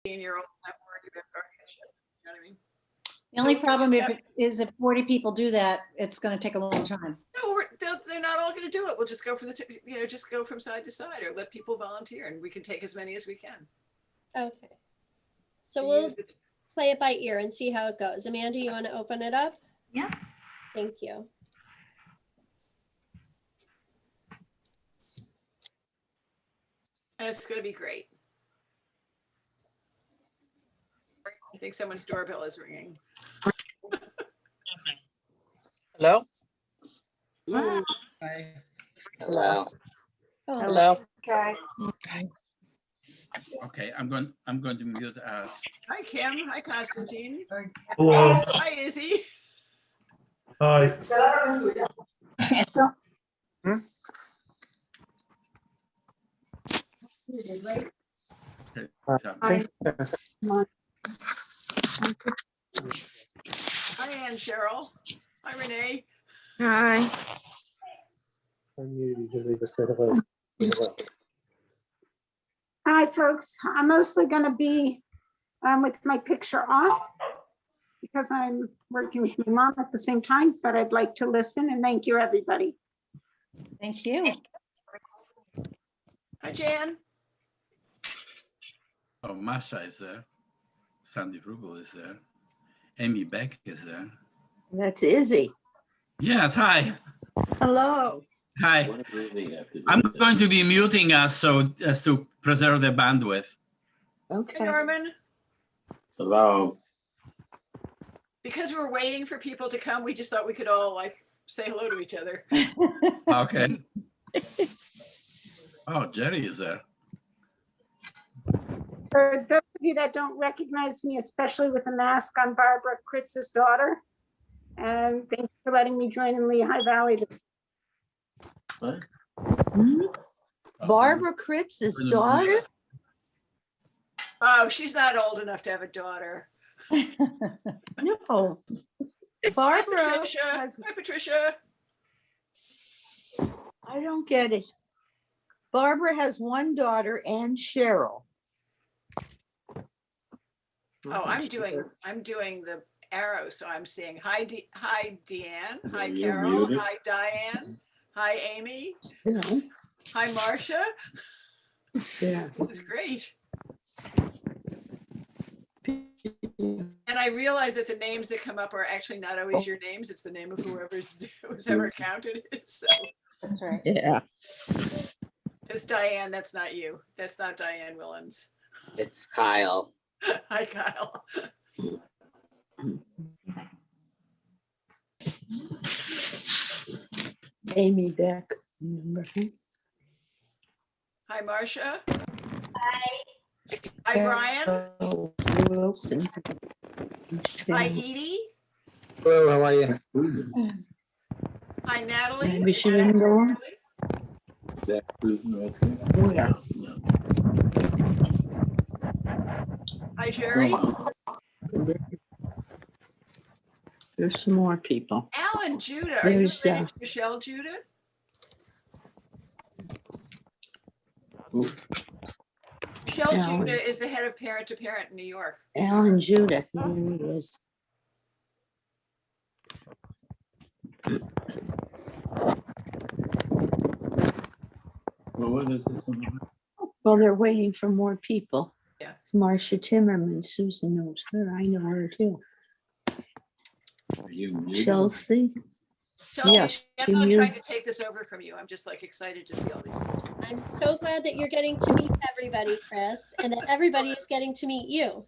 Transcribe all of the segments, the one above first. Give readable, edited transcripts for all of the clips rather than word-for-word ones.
15-year-old not worried about guardianship. You know what I mean? The only problem is if 40 people do that, it's going to take a long time. No, they're not all going to do it. We'll just go from just go from side to side, or let people volunteer, and we can take as many as we can. Okay. So we'll play it by ear and see how it goes. Amanda, you want to open it up? Yeah. Thank you. And it's going to be great. I think someone's doorbell is ringing. Hello? Hi. Hello. Hello. Okay. Okay, I'm going to mute us. Hi, Kim. Hi, Constantine. Hello. Hi, Izzy. Hi. Okay, so- Hi, Ann Cheryl. Hi, Renee. Hi. Hi, folks. I'm mostly going to be with my picture off because I'm working with my mom at the same time, but I'd like to listen and thank you, everybody. Thank you. Hi, Jan. Oh, Masha is there. Sandy Rubel is there. Amy Beck is there. That's Izzy. Yes, hi. Hello. Hi. I'm going to be muting us so as to preserve the bandwidth. Hi, Okay. Norman. Hello. Because we're waiting for people to come, we just thought we could all like say hello to each other. Okay. Oh, Jerry is there. For those of you that don't recognize me, especially with the mask, I'm Barbara Kritz's daughter. And thank you for letting me join in Lehigh Valley. What? Barbara Kritz's daughter? Oh, she's not old enough to have a daughter. No. Hi, Barbara. Patricia. has- Hi, Patricia. I don't get it. Barbara has one daughter, Ann Cheryl. Oh, I'm doing the arrow, so I'm saying hi, hi, Deanne. Hi, Are you Carol. muted? Hi, Diane. Hi, Amy. Yeah. Hi, Marcia. Yeah. This is great. And I realize that the names that come up are actually not always your names. It's the name of whose account it is. So That's right. Yeah. it's Diane. That's not you. That's not Diane Willens. It's Kyle. Hi, Kyle. Amy Beck. Remember her? Hi, Marcia. Hi, Brian. Oh, Wilson. Hi, Edie. Hello, how are you? Hi, Natalie. Maybe she didn't go on. Is that Susan? Yeah. Hi, Jerry. There's some more people. Alan Judah. Are you There's, related to Michelle Judah? Michelle Alan. Judah is the head of Parent to Parent in New York. Alan Judah. Here he is. Well, what is this? Well, they're waiting for more people. Yeah. It's Marcia Timmerman. Susan knows her. I know her too. Are you muted? Chelsea. Chelsea, Yes, I'm she not knew- trying to take this over from you. I'm just like excited to see all these people. I'm so glad that you're getting to meet everybody, Chris, and that everybody is getting to meet you.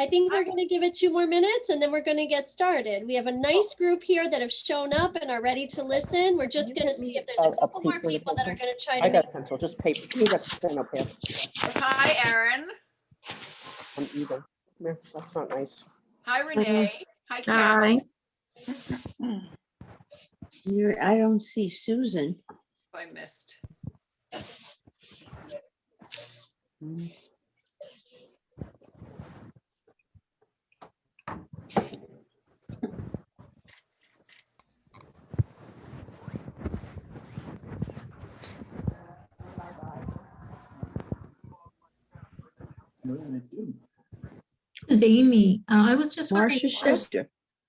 I think we're going to give it 2 more minutes and then we're going to get started. We have a nice group here that have shown up and are ready to listen. We're just going to see if there's a couple more people that are going to try to I make. got a pencil, just paper. You got the pen up here. Hi, Aaron. I'm even. No, that's not nice. Hi, Renee. Hi, Carol. I don't see Susan. I missed. What did I do? This is Amy. I was just wondering, Marcia is the Schefter.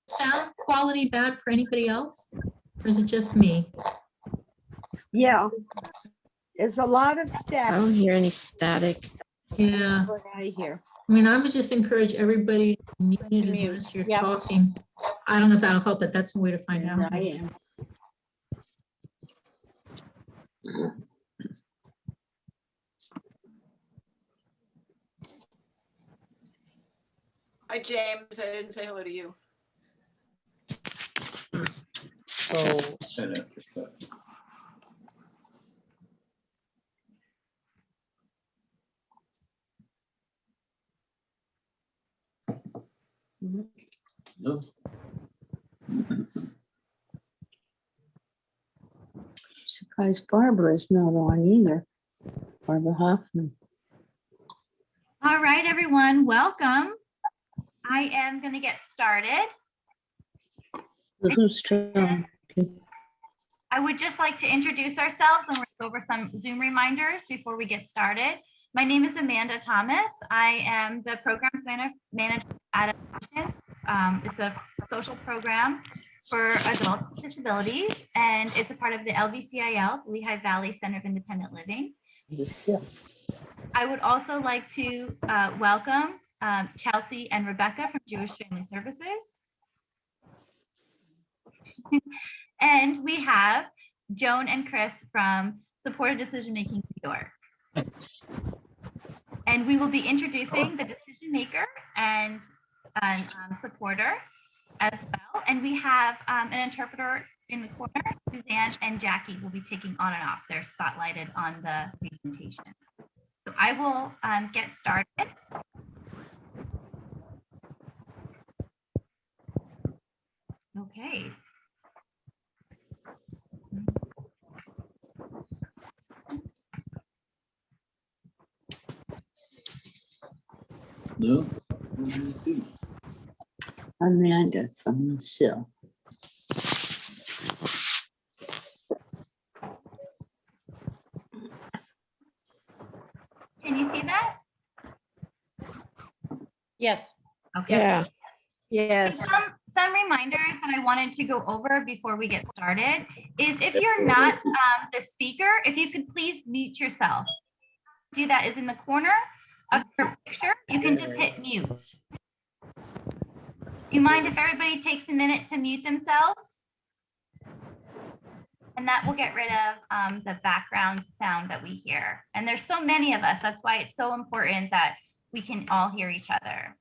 sound quality bad for anybody else? Or is it just me? Yeah. There's a lot of I static. don't hear any static. Yeah, What I hear. I mean, I would just encourage everybody to mute it mute. unless you're Yep. talking. I don't know if that'll help, but that's one way to find And out. I am. Hi, James. I didn't say hello to you. So That extra stuff. No. Surprised Barbara's not on either. Barbara Hoffman. All right, everyone, welcome. I am going to get started. Who's trying? I would just like to introduce ourselves and we'll go over some Zoom reminders before we get started. My name is Amanda Thomas. I am the programs manager at Adaptations. It's a social program for adults with disabilities, and it's a part of the LVCIL, Lehigh Valley Center of Independent Living. I would also like to welcome Chelsea and Rebecca from Jewish Family Services. And we have Joan and Chris from Supported Decision Making New York. And we will be introducing the decision maker and supporter as well. And we have an interpreter in the corner. Suzanne and Jackie will be taking on and off. They're spotlighted on the presentation. So I will get started. Okay. No. What did I do? Amanda from the Sill. Can you see that? Yes. Okay. yeah, Yes. Some reminders that I wanted to go over before we get started is if you're not the speaker, if you could please mute yourself. Do that is in the corner of your picture. You can just hit mute. Do you mind if everybody takes a minute to mute themselves? And that will get rid of the background sound that we hear. And there's so many of us. That's why it's so important that we can all hear each other.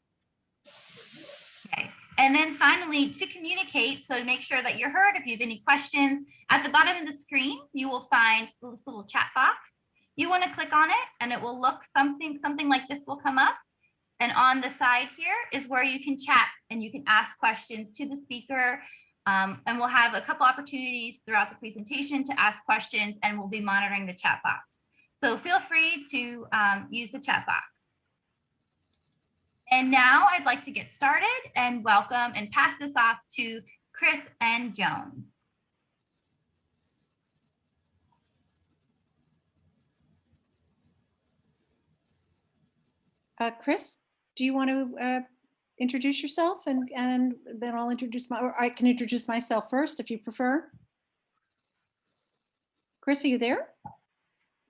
Okay. And then finally, to communicate, so to make sure that you're heard, if you have any questions, at the bottom of the screen, you will find this little chat box. You want to click on it and it will look something like this will come up. And on the side here is where you can chat and you can ask questions to the speaker. And we'll have a couple opportunities throughout the presentation to ask questions, and we'll be monitoring the chat box. So feel free to use the chat box. And now I'd like to get started and welcome and pass this off to Chris and Joan. Chris, do you want to introduce yourself and then I'll introduce or I can introduce myself first if you prefer. Chris, are you there?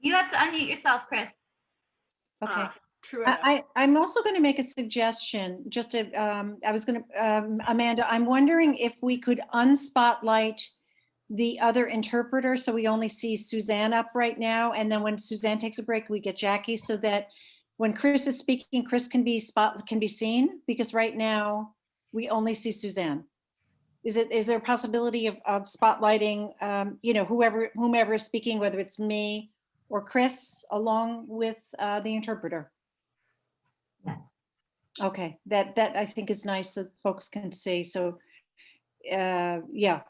You have to unmute yourself, Chris. Okay. True enough. I'm also going to make a suggestion. Just to, I was going to, Amanda, I'm wondering if we could unspotlight the other interpreter so we only see Suzanne up right now, and then when Suzanne takes a break, we get Jackie, so that when Chris is speaking, Chris can be seen, because right now we only see Suzanne. Is there a possibility of spotlighting, you know, whomever is speaking, whether it's me or Chris, along with the interpreter? Yes. Okay, that I think is nice so folks can see. So, yeah.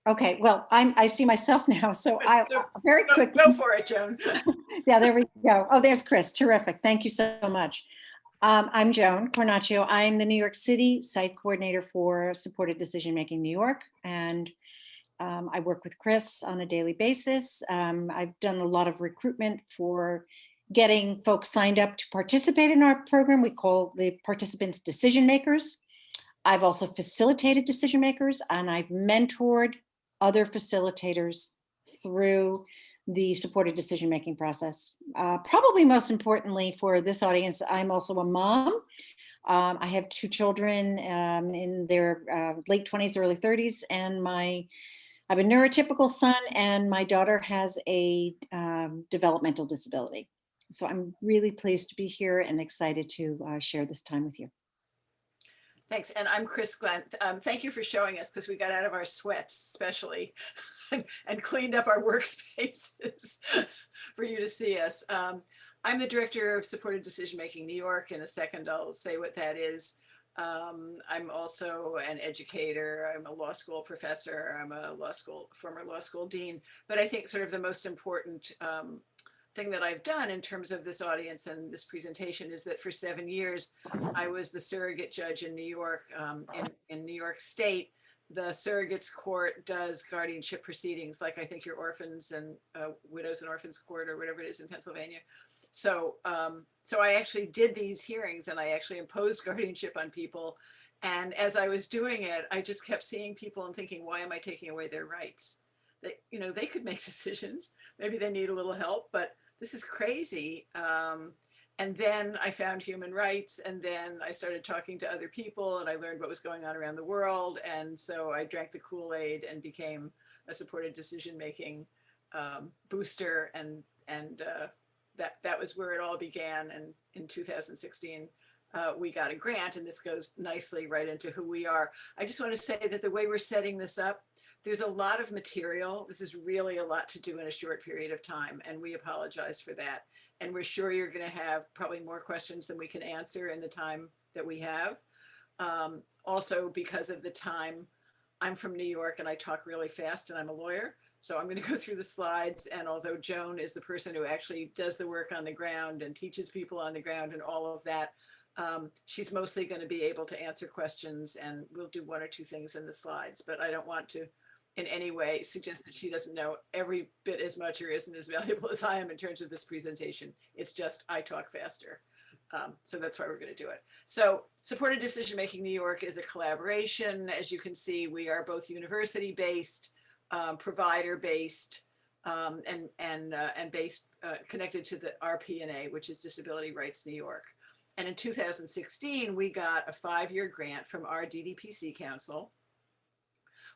Okay, well, I see myself now, so I very quickly. Go for it, Joan. Yeah, there we go. Oh, there's Chris. Terrific. Thank you so much. I'm Joan Cornacchio. I'm the New York City site coordinator for Supported Decision Making New York, and I work with Chris on a daily basis. I've done a lot of recruitment for getting folks signed up to participate in our program. We call the participants decision makers. I've also facilitated decision makers, and I've mentored other facilitators through the supported decision-making process. Probably most importantly for this audience, I'm also a mom. I have 2 children in their late 20s, early 30s, and I have a neurotypical son, and my daughter has a developmental disability. So I'm really pleased to be here and excited to share this time with you. Thanks. And I'm Chris Glenn. Thank you for showing us, because we got out of our sweats especially and cleaned up our workspaces for you to see us. I'm the director of supported decision-making New York. In a second, I'll say what that is. I'm also an educator. I'm a law school professor. I'm a former law school dean. But I think sort of the most important thing that I've done in terms of this audience and this presentation is that for 7 years, I was the surrogate judge in New York. In New York State, the surrogates court does guardianship proceedings, like I think your orphans and widows and orphans court or whatever it is in Pennsylvania. So I actually did these hearings, and I actually imposed guardianship on people. And as I was doing it, I just kept seeing people and thinking, why am I taking away their rights? They could make decisions. Maybe they need a little help, but this is crazy. And then I found human rights, and then I started talking to other people, and I learned what was going on around the world. And so I drank the Kool-Aid and became a supported decision-making booster. And that was where it all began. And in 2016, we got a grant, and this goes nicely right into who we are. I just want to say that the way we're setting this up, there's a lot of material. This is really a lot to do in a short period of time, and we apologize for that. And we're sure you're going to have probably more questions than we can answer in the time that we have. Also, because of the time, I'm from New York and I talk really fast, and I'm a lawyer. So I'm going to go through the slides. And although Joan is the person who actually does the work on the ground and teaches people on the ground and all of that, she's mostly going to be able to answer questions, and we'll do 1 or 2 things in the slides. But I don't want to in any way suggest that she doesn't know every bit as much or isn't as valuable as I am in terms of this presentation. It's just I talk faster. So that's why we're going to do it. So Supported Decision-Making New York is a collaboration. As you can see, we are both university-based, provider-based, and based connected to the RPNA, which is Disability Rights New York. And in 2016, we got a 5-year grant from our DDPC Council,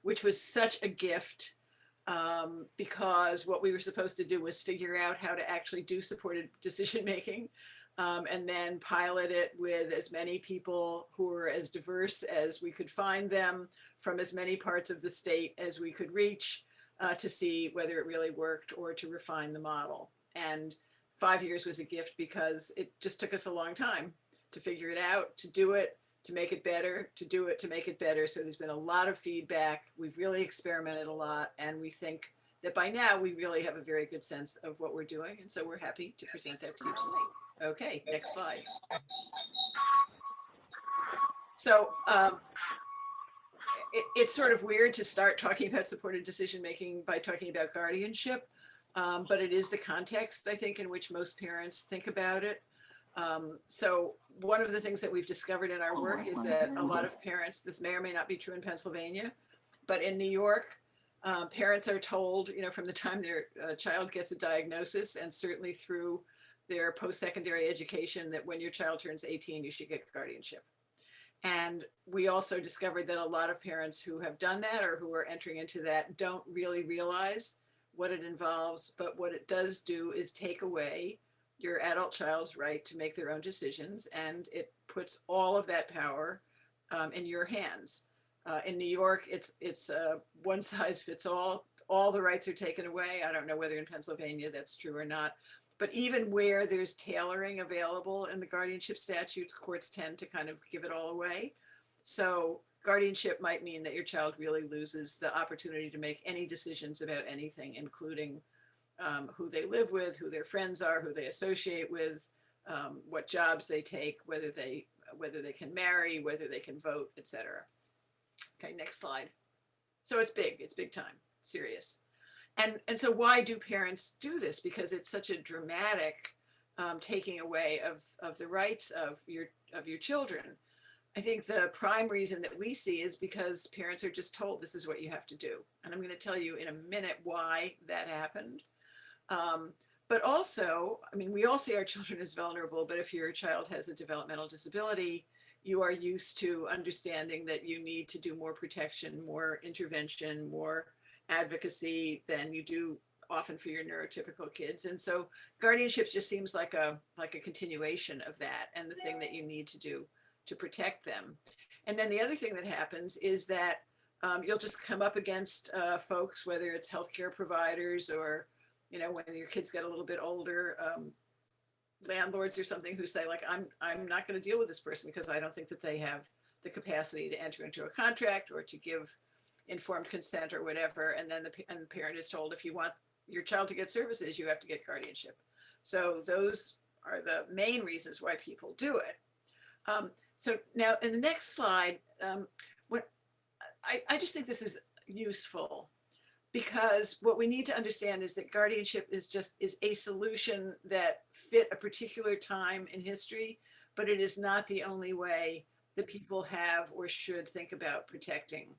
which was such a gift because what we were supposed to do was figure out how to actually do supported decision-making, and then pilot it with as many people who were as diverse as we could find them from as many parts of the state as we could reach, to see whether it really worked or to refine the model. And 5 years was a gift because it just took us a long time to figure it out, to do it, to make it better, to do it, to make it better. So there's been a lot of feedback. We've really experimented a lot, and we think that by now we really have a very good sense of what we're doing. And so we're happy to present that to you tonight. Okay, next slide. So it's sort of weird to start talking about supported decision-making by talking about guardianship, but it is the context, I think, in which most parents think about it. So one of the things that we've discovered in our work is that a lot of parents, this may or may not be true in Pennsylvania, but in New York, parents are told, from the time their child gets a diagnosis, and certainly through their post-secondary education, that when your child turns 18, you should get guardianship. And we also discovered that a lot of parents who have done that or who are entering into that don't really realize what it involves, but what it does do is take away your adult child's right to make their own decisions, and it puts all of that power in your hands. In New York, it's one size fits all. All the rights are taken away. I don't know whether in Pennsylvania that's true or not, but even where there's tailoring available in the guardianship statutes, courts tend to kind of give it all away. So guardianship might mean that your child really loses the opportunity to make any decisions about anything, including who they live with, who their friends are, who they associate with, what jobs they take, whether they can marry, whether they can vote, etc. Okay, next slide. So it's big time, serious. And so why do parents do this? Because it's such a dramatic taking away of the rights of your children. I think the prime reason that we see is because parents are just told this is what you have to do. And I'm going to tell you in a minute why that happened. But also, I mean, we all see our children as vulnerable, but if your child has a developmental disability, you are used to understanding that you need to do more protection, more intervention, more advocacy than you do often for your neurotypical kids. And so guardianship just seems like a continuation of that and the thing that you need to do to protect them. And then the other thing that happens is that you'll just come up against folks, whether it's healthcare providers or, you know, when your kids get a little bit older, landlords or something who say like, I'm not going to deal with this person because I don't think that they have the capacity to enter into a contract or to give informed consent or whatever. And then the parent is told, if you want your child to get services, you have to get guardianship. So those are the main reasons why people do it. So now in the next slide, I just think this is useful because what we need to understand is that guardianship is a solution that fit a particular time in history, but it is not the only way that people have or should think about protecting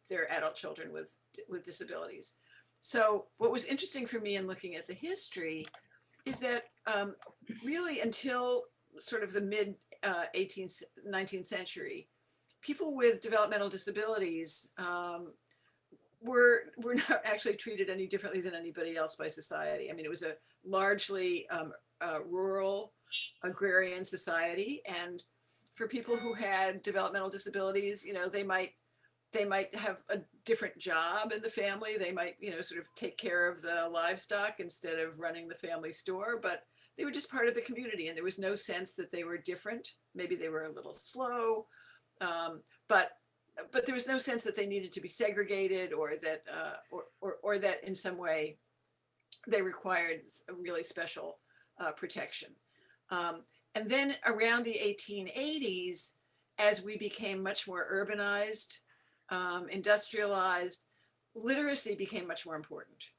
their adult children with disabilities. So what was interesting for me in looking at the history is that really until sort of the mid 19th century, people with developmental disabilities were not actually treated any differently than anybody else by society. I mean, it was a largely rural agrarian society, and for people who had developmental disabilities, you know, they might have a different job in the family. They might, you know, sort of take care of the livestock instead of running the family store, but they were just part of the community, and there was no sense that they were different. Maybe they were a little slow, but there was no sense that they needed to be segregated or that or that in some way they required a really special protection. And then around the 1880s, as we became much more urbanized, industrialized, literacy became much more important.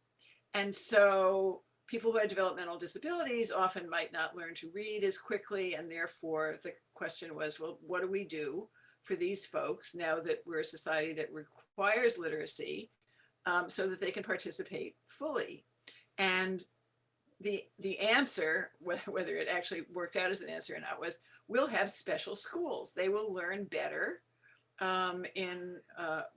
And so people who had developmental disabilities often might not learn to read as quickly, and therefore the question was, well, what do we do for these folks now that we're a society that requires literacy so that they can participate fully? And the answer, whether it actually worked out as an answer or not, was we'll have special schools. They will learn better in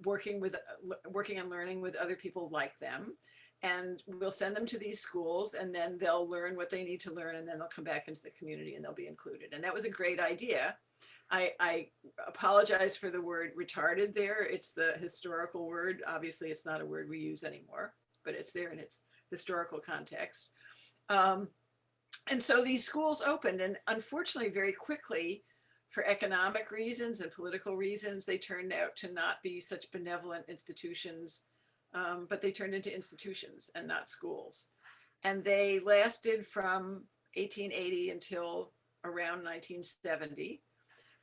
working and learning with other people like them. And we'll send them to these schools, and then they'll learn what they need to learn, and then they'll come back into the community and they'll be included. And that was a great idea. I apologize for the word retarded there. It's the historical word. Obviously, it's not a word we use anymore, but it's there in its historical context. And so these schools opened, and unfortunately, very quickly, for economic reasons and political reasons, they turned out to not be such benevolent institutions, but they turned into institutions and not schools. And they lasted from 1880 until around 1970.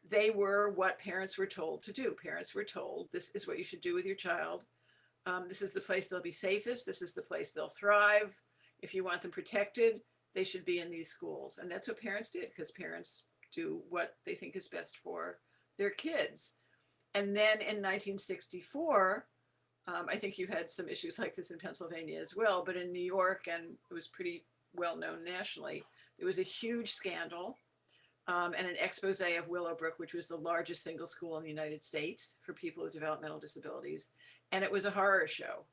They were what parents were told to do. Parents were told, this is what you should do with your child. This is the place they'll be safest. This is the place they'll thrive. If you want them protected, they should be in these schools. And that's what parents did, because parents do what they think is best for their kids. And then in 1964, I think you had some issues like this in Pennsylvania as well, but in New York, and it was pretty well known nationally, there was a huge scandal and an expose of Willowbrook, which was the largest single school in the United States for people with developmental disabilities. And it was a horror show.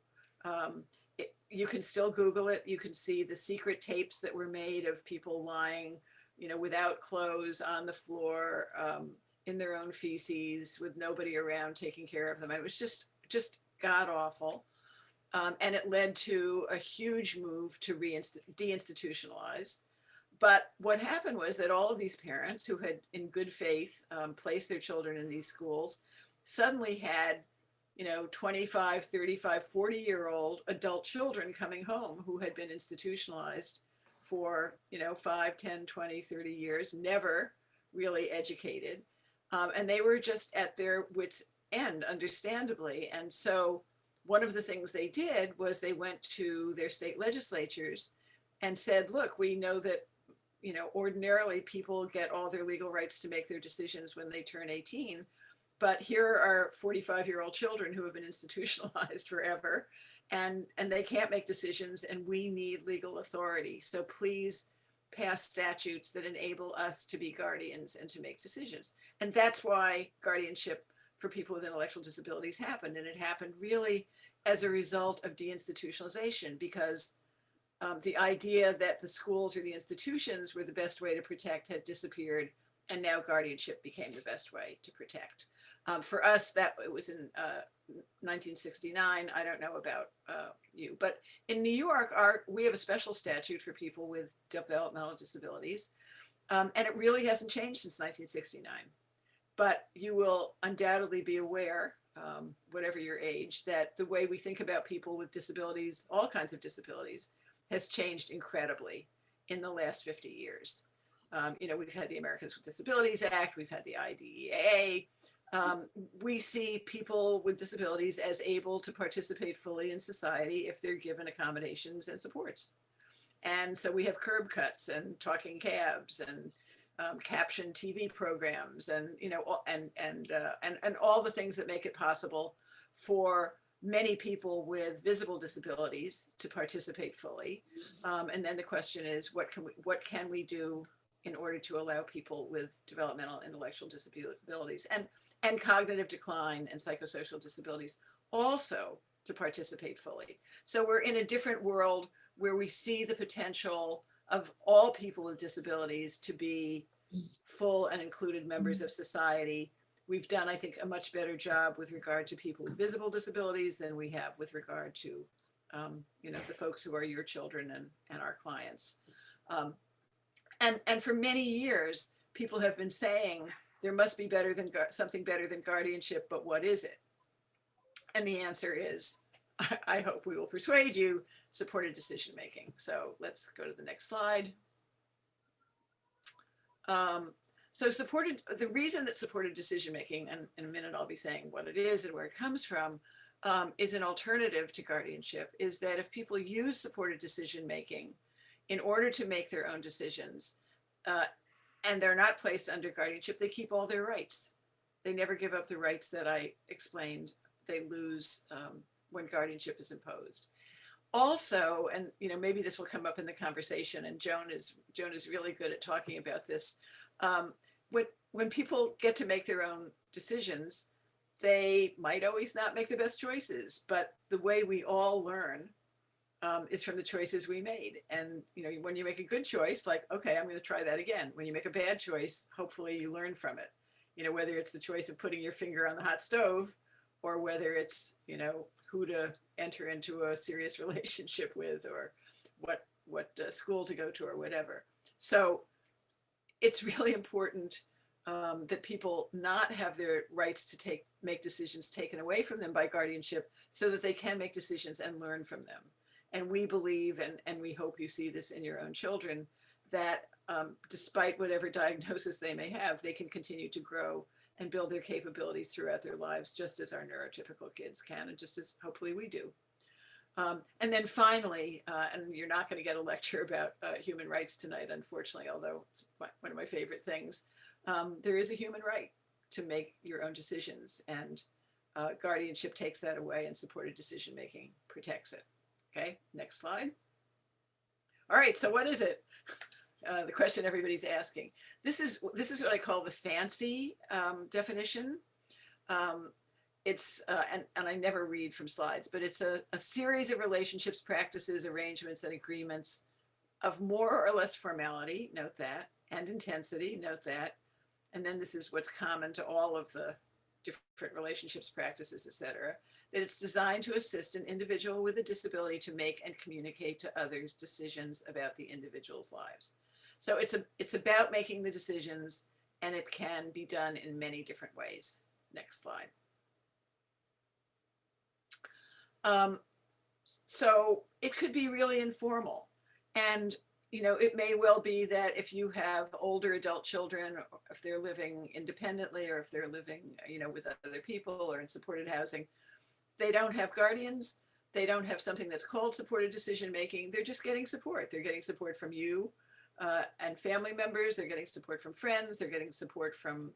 You can still Google it. You can see the secret tapes that were made of people lying, you know, without clothes on the floor, in their own feces, with nobody around taking care of them. It was just god awful. And it led to a huge move to deinstitutionalize. But what happened was that all of these parents who had in good faith placed their children in these schools suddenly had, you know, 25, 35, 40-year-old adult children coming home who had been institutionalized for, you know, 5, 10, 20, 30 years, never really educated. And they were just at their wits' end, understandably. And so one of the things they did was they went to their state legislatures and said, look, we know that you know, ordinarily people get all their legal rights to make their decisions when they turn 18. But here are 45-year-old children who have been institutionalized forever, and they can't make decisions, and we need legal authority. So please pass statutes that enable us to be guardians and to make decisions. And that's why guardianship for people with intellectual disabilities happened. And it happened really as a result of deinstitutionalization, because the idea that the schools or the institutions were the best way to protect had disappeared, and now guardianship became the best way to protect. For us, that it was in 1969. I don't know about you, but in New York, we have a special statute for people with developmental disabilities, and it really hasn't changed since 1969. But you will undoubtedly be aware, whatever your age, that the way we think about people with disabilities, all kinds of disabilities, has changed incredibly in the last 50 years. You know, we've had the Americans with Disabilities Act, we've had the IDEA. We see people with disabilities as able to participate fully in society if they're given accommodations and supports. And so we have curb cuts and talking cabs and captioned TV programs, and you know, and all the things that make it possible for many people with visible disabilities to participate fully. And then the question is, what can we do in order to allow people with developmental intellectual disabilities and cognitive decline and psychosocial disabilities also to participate fully. So we're in a different world where we see the potential of all people with disabilities to be full and included members of society. We've done, I think, a much better job with regard to people with visible disabilities than we have with regard to, you know, the folks who are your children and our clients. And for many years, people have been saying there must be something better than guardianship, but what is it? And the answer is, I hope we will persuade you, supported decision-making. So let's go to the next slide. So the reason that supported decision-making, and in a minute I'll be saying what it is and where it comes from, is an alternative to guardianship, is that if people use supported decision-making in order to make their own decisions, and they're not placed under guardianship, they keep all their rights. They never give up the rights that I explained they lose when guardianship is imposed. Also, and you know, maybe this will come up in the conversation, and Joan is really good at talking about this. When people get to make their own decisions, they might always not make the best choices, but the way we all learn is from the choices we made. And you know, when you make a good choice, like, okay, I'm going to try that again. When you make a bad choice, hopefully you learn from it. You know, whether it's the choice of putting your finger on the hot stove, or whether it's, you know, who to enter into a serious relationship with, or what school to go to, or whatever. So it's really important that people not have their rights to make decisions taken away from them by guardianship, so that they can make decisions and learn from them. And we believe, and we hope you see this in your own children, that despite whatever diagnosis they may have, they can continue to grow and build their capabilities throughout their lives, just as our neurotypical kids can, and just as hopefully we do. And then finally, and you're not going to get a lecture about human rights tonight, unfortunately, although it's one of my favorite things, there is a human right to make your own decisions, and guardianship takes that away, and supported decision-making protects it. Okay, next slide. All right, so what is it? The question everybody's asking. This is what I call the fancy definition. It's, and I never read from slides, but it's a series of relationships, practices, arrangements, and agreements of more or less formality, note that, and intensity, note that. And then this is what's common to all of the different relationships, practices, etc. That it's designed to assist an individual with a disability to make and communicate to others decisions about the individual's lives. So it's about making the decisions, and it can be done in many different ways. Next slide. So it could be really informal, and you know, it may well be that if you have older adult children, or if they're living independently, or if they're living, you know, with other people or in supported housing, they don't have guardians, they don't have something that's called supported decision making, they're just getting support. They're getting support from you, and family members. They're getting support from friends. They're getting support from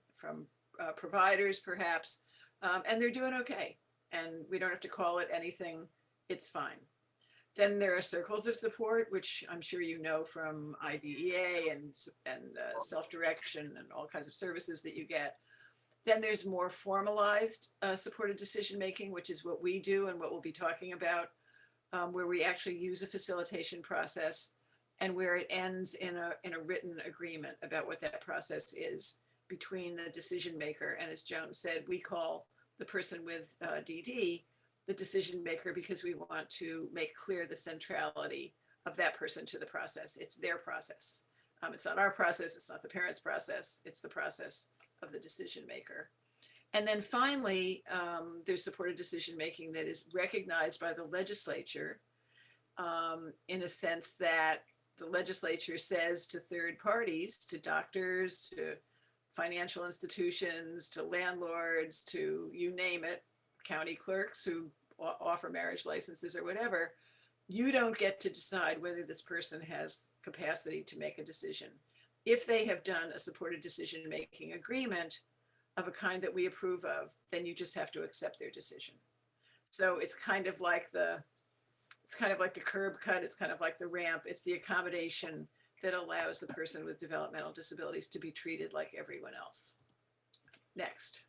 providers, perhaps, and they're doing okay. And we don't have to call it anything. It's fine. Then there are circles of support, which I'm sure you know from IDEA and self-direction and all kinds of services that you get. Then there's more formalized supported decision-making, which is what we do and what we'll be talking about, where we actually use a facilitation process and where it ends in a written agreement about what that process is between the decision maker. And as Joan said, we call the person with DD the decision maker because we want to make clear the centrality of that person to the process. It's their process. It's not our process. It's not the parent's process. It's the process of the decision maker. And then finally, there's supported decision making that is recognized by the legislature in a sense that the legislature says to third parties, to doctors, to financial institutions, to landlords, to you name it, county clerks who offer marriage licenses or whatever, you don't get to decide whether this person has capacity to make a decision. If they have done a supported decision-making agreement of a kind that we approve of, then you just have to accept their decision. So it's kind of like the curb cut, it's kind of like the ramp, it's the accommodation that allows the person with developmental disabilities to be treated like everyone else. Next.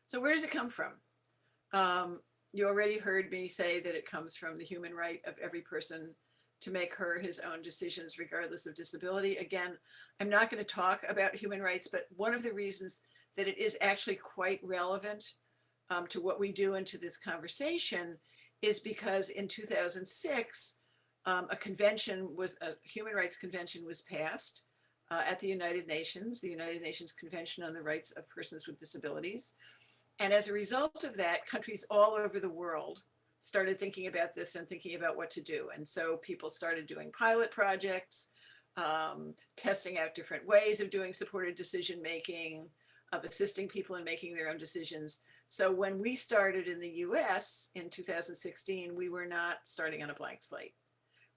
So where does it come from? You already heard me say that it comes from the human right of every person to make his own decisions regardless of disability. Again, I'm not going to talk about human rights, but one of the reasons that it is actually quite relevant to what we do and to this conversation is because in 2006, a human rights convention was passed at the United Nations Convention on the Rights of Persons with Disabilities. And as a result of that, countries all over the world started thinking about this and thinking about what to do. And so people started doing pilot projects, testing out different ways of doing supported decision-making, of assisting people in making their own decisions. So when we started in the US in 2016, we were not starting on a blank slate.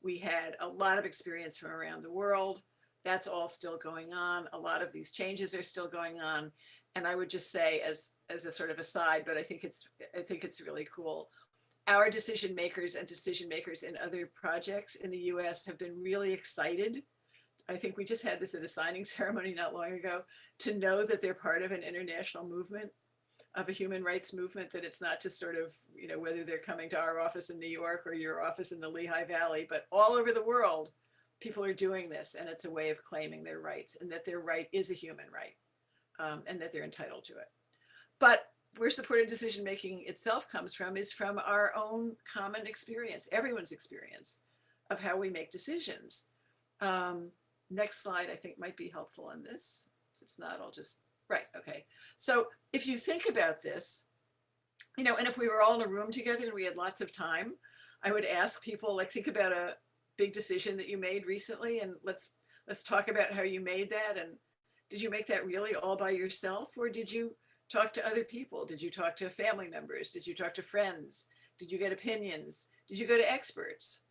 We had a lot of experience from around the world. That's all still going on. A lot of these changes are still going on. And I would just say as a sort of aside, but I think it's really cool. Our decision makers and decision makers in other projects in the US have been really excited. I think we just had this at a signing ceremony not long ago, to know that they're part of an international movement, of a human rights movement, that it's not just sort of, whether they're coming to our office in New York or your office in the Lehigh Valley, but all over the world, people are doing this, and it's a way of claiming their rights, and that their right is a human right. And that they're entitled to it. But where supported decision-making itself comes from is from our own common experience, everyone's experience of how we make decisions. Next slide, I think, might be helpful on this. If it's not, I'll just, right, okay. So if you think about this, and if we were all in a room together and we had lots of time, I would ask people, think about a big decision that you made recently, and let's talk about how you made that. And did you make that really all by yourself, or did you talk to other people? Did you talk to family members? Did you talk to friends? Did you get opinions? Did you go to experts?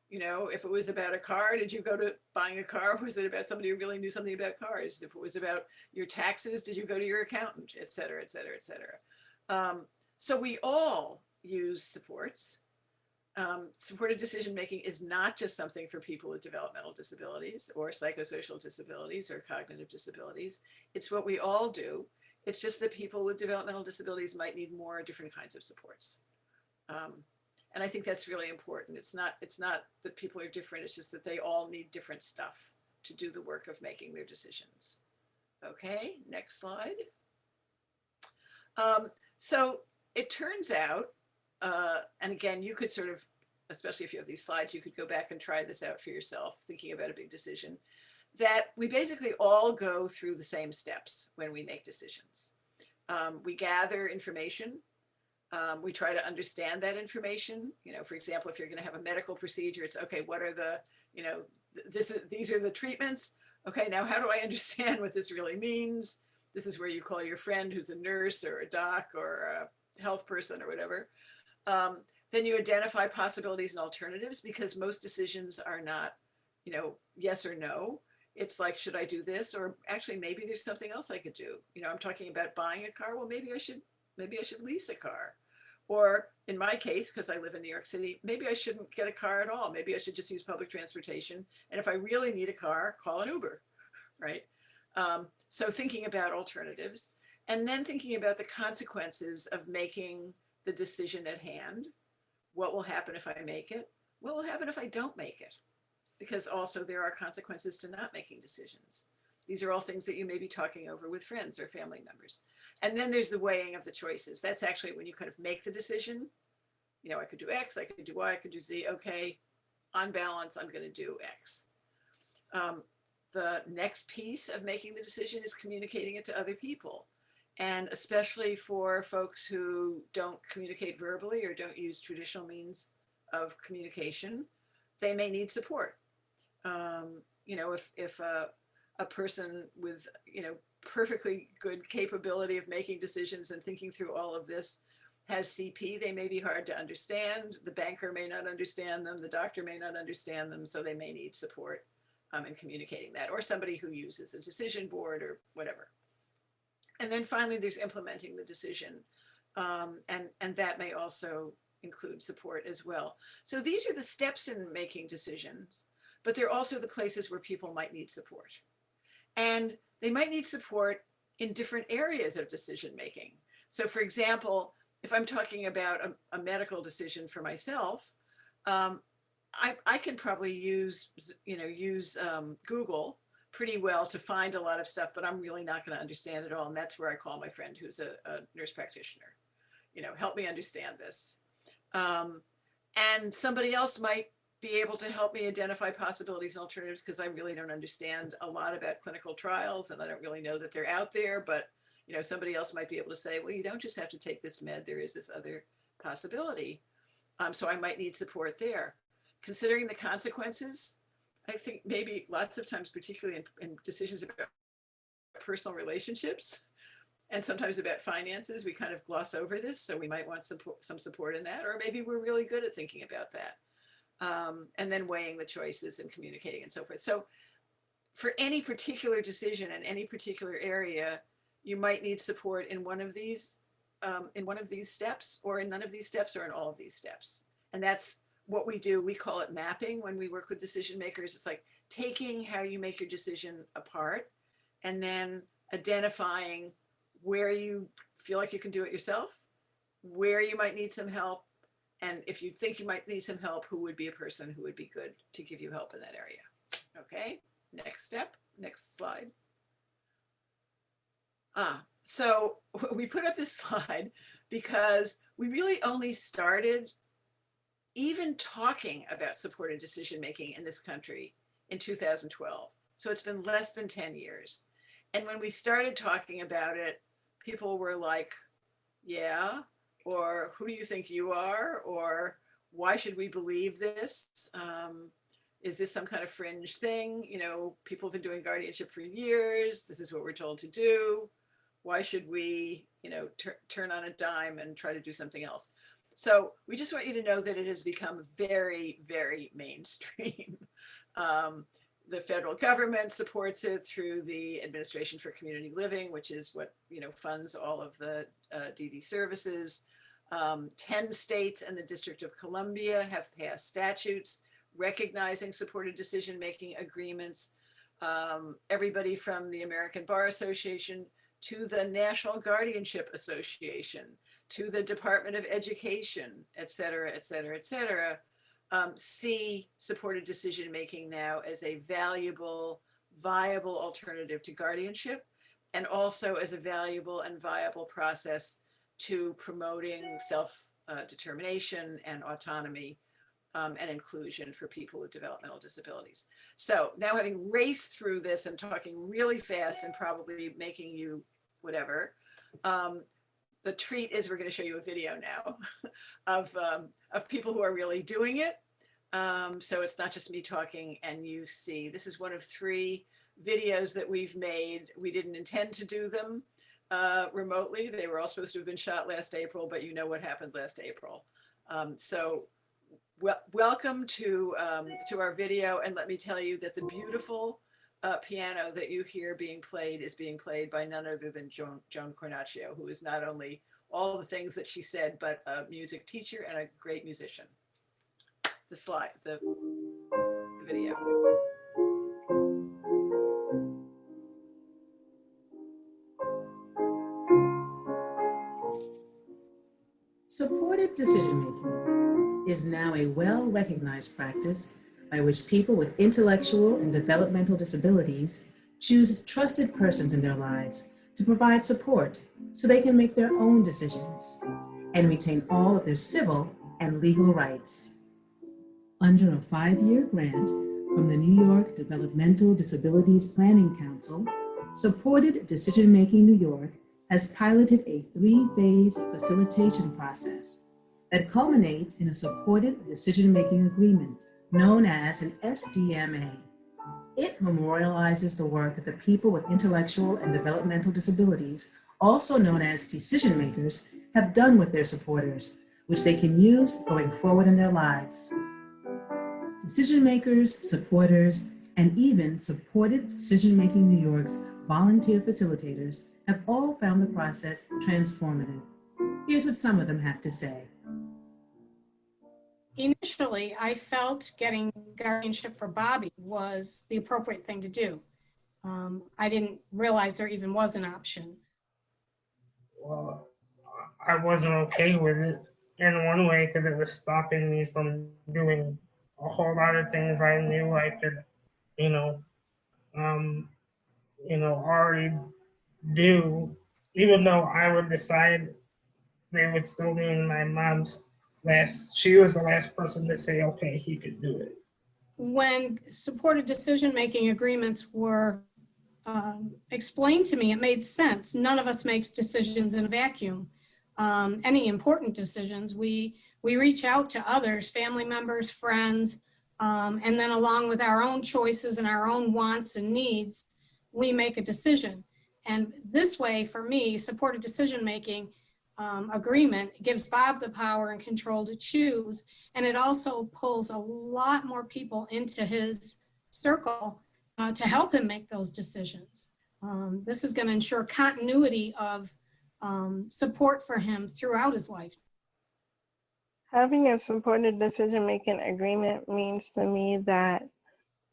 If it was about a car, did you go to buying a car? Was it about somebody who really knew something about cars? If it was about your taxes, did you go to your accountant, et cetera, et cetera, et cetera? So we all use supports. Supported decision-making is not just something for people with developmental disabilities or psychosocial disabilities or cognitive disabilities. It's what we all do. It's just that people with developmental disabilities might need more different kinds of supports. And I think that's really important. It's not that people are different, it's just that they all need different stuff to do the work of making their decisions. Okay, next slide. So it turns out, and again, you could sort of, especially if you have these slides, you could go back and try this out for yourself, thinking about a big decision, that we basically all go through the same steps when we make decisions. We gather information. We try to understand that information. For example, if you're going to have a medical procedure, it's okay, what are the, these are the treatments. Okay, now how do I understand what this really means? This is where you call your friend who's a nurse or a doc or a health person or whatever. Then you identify possibilities and alternatives, because most decisions are not yes or no. It's like, should I do this? Or actually, maybe there's something else I could do. I'm talking about buying a car. Well, maybe I should lease a car. Or in my case, because I live in New York City, maybe I shouldn't get a car at all. Maybe I should just use public transportation. And if I really need a car, call an Uber, right? So thinking about alternatives, and then thinking about the consequences of making the decision at hand. What will happen if I make it? What will happen if I don't make it? Because also there are consequences to not making decisions. These are all things that you may be talking over with friends or family members. And then there's the weighing of the choices. That's actually when you kind of make the decision. I could do X, I could do Y, I could do Z. Okay, on balance, I'm going to do X. The next piece of making the decision is communicating it to other people. And especially for folks who don't communicate verbally or don't use traditional means of communication, they may need support. If a person with, perfectly good capability of making decisions and thinking through all of this has CP, they may be hard to understand. The banker may not understand them. The doctor may not understand them. So they may need support in communicating that, or somebody who uses a decision board or whatever. And then finally, there's implementing the decision. And that may also include support as well. So these are the steps in making decisions, but they're also the places where people might need support. And they might need support in different areas of decision making. So for example, if I'm talking about a medical decision for myself, I can probably use Google pretty well to find a lot of stuff, but I'm really not going to understand it all. And that's where I call my friend who's a nurse practitioner, help me understand this. And somebody else might be able to help me identify possibilities and alternatives because I really don't understand a lot about clinical trials and I don't really know that they're out there, but somebody else might be able to say, well, you don't just have to take this med, there is this other possibility. So I might need support there. Considering the consequences, I think maybe lots of times, particularly in decisions about personal relationships and sometimes about finances, we kind of gloss over this. So we might want some support in that, or maybe we're really good at thinking about that. And then weighing the choices and communicating and so forth. So for any particular decision in any particular area, you might need support in one of these steps, or in none of these steps, or in all of these steps. And that's what we do. We call it mapping when we work with decision makers. It's like taking how you make your decision apart and then identifying where you feel like you can do it yourself, where you might need some help, and if you think you might need some help, who would be a person who would be good to give you help in that area. Okay, next step, next slide. So we put up this slide because we really only started even talking about supported decision-making in this country in 2012. So it's been less than 10 years. And when we started talking about it, people were like, yeah, or who do you think you are? Or why should we believe this? Is this some kind of fringe thing? People have been doing guardianship for years. This is what we're told to do. Why should we, turn on a dime and try to do something else? So we just want you to know that it has become very, very mainstream. The federal government supports it through the Administration for Community Living, which is what funds all of the DD services. 10 states and the District of Columbia have passed statutes recognizing supported decision-making agreements. Everybody from the American Bar Association to the National Guardianship Association, to the Department of Education, et cetera, et cetera, et cetera, see supported decision-making now as a valuable, viable alternative to guardianship, and also as a valuable and viable process to promoting self-determination and autonomy and inclusion for people with developmental disabilities. So now, having raced through this and talking really fast and probably making you whatever, the treat is we're going to show you a video now of people who are really doing it. So it's not just me talking and you see. This is one of 3 videos that we've made. We didn't intend to do them remotely. They were all supposed to have been shot last April, but you know what happened last April. So welcome to our video. And let me tell you that the beautiful piano that you hear being played is being played by none other than Joan Cornacchio, who is not only all the things that she said, but a music teacher and a great musician. The video. Supportive decision-making is now a well-recognized practice by which people with intellectual and developmental disabilities choose trusted persons in their lives to provide support so they can make their own decisions and retain all of their civil and legal rights. Under a 5-year grant from the New York Developmental Disabilities Planning Council, Supported Decision-Making New York has piloted a 3-phase facilitation process that culminates in a supported decision-making agreement known as an SDMA. It memorializes the work that the people with intellectual and developmental disabilities, also known as decision makers, have done with their supporters, which they can use going forward in their lives. Decision makers, supporters, and even Supported Decision-Making New York's volunteer facilitators have all found the process transformative. Here's what some of them have to say. Initially, I felt getting guardianship for Bobby was the appropriate thing to do. I didn't realize there even was an option. Well, I wasn't okay with it in one way because it was stopping me from doing a whole lot of things I knew I could, already do, even though I would decide they would still be in my mom's she was the last person to say, okay, he could do it. When supported decision-making agreements were explained to me, it made sense. None of us makes decisions in a vacuum. Any important decisions, we reach out to others, family members, friends, and then along with our own choices and our own wants and needs, we make a decision. And this way, for me, supported decision-making agreement gives Bob the power and control to choose, and it also pulls a lot more people into his circle to help him make those decisions. This is going to ensure continuity of support for him throughout his life. Having a supported decision-making agreement means to me that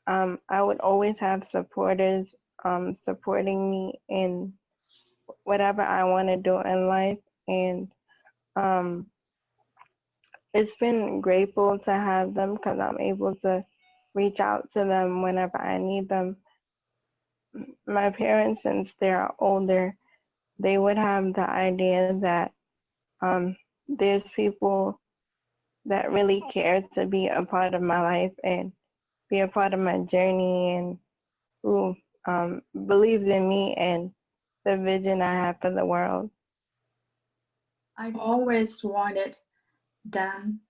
I would always have supporters supporting me in whatever I want to do in life. And it's been grateful to have them because I'm able to reach out to them whenever I need them. My parents, since they're older, they would have the idea that there's people that really care to be a part of my life and be a part of my journey, and who believes in me and the vision I have for the world. I've always wanted Dan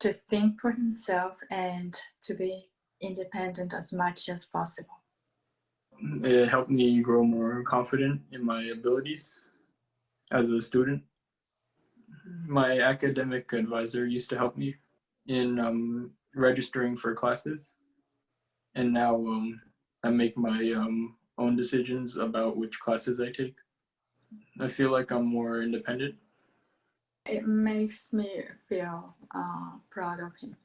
to think for himself and to be independent as much as possible. It helped me grow more confident in my abilities as a student. My academic advisor used to help me in registering for classes, and now I make my own decisions about which classes I take. I feel like I'm more independent. It makes me feel proud of him.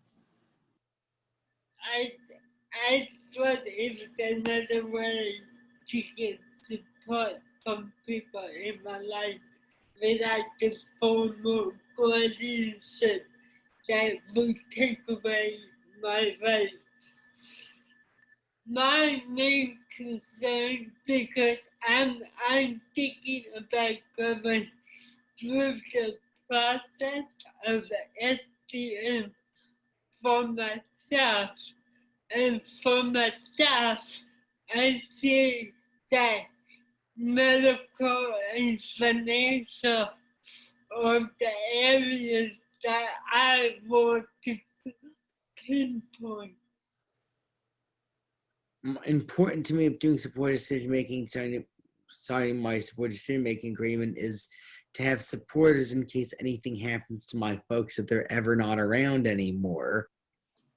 I thought it's another way to get support from people in my life without the formal guardianship that would take away my rights. My main concern, because I'm thinking about going through the process of SDM for myself, and for myself, I see that medical and financial are the areas that I want to pinpoint. Important to me of doing supported decision making, signing my supported decision making agreement, is to have supporters in case anything happens to my folks if they're ever not around anymore.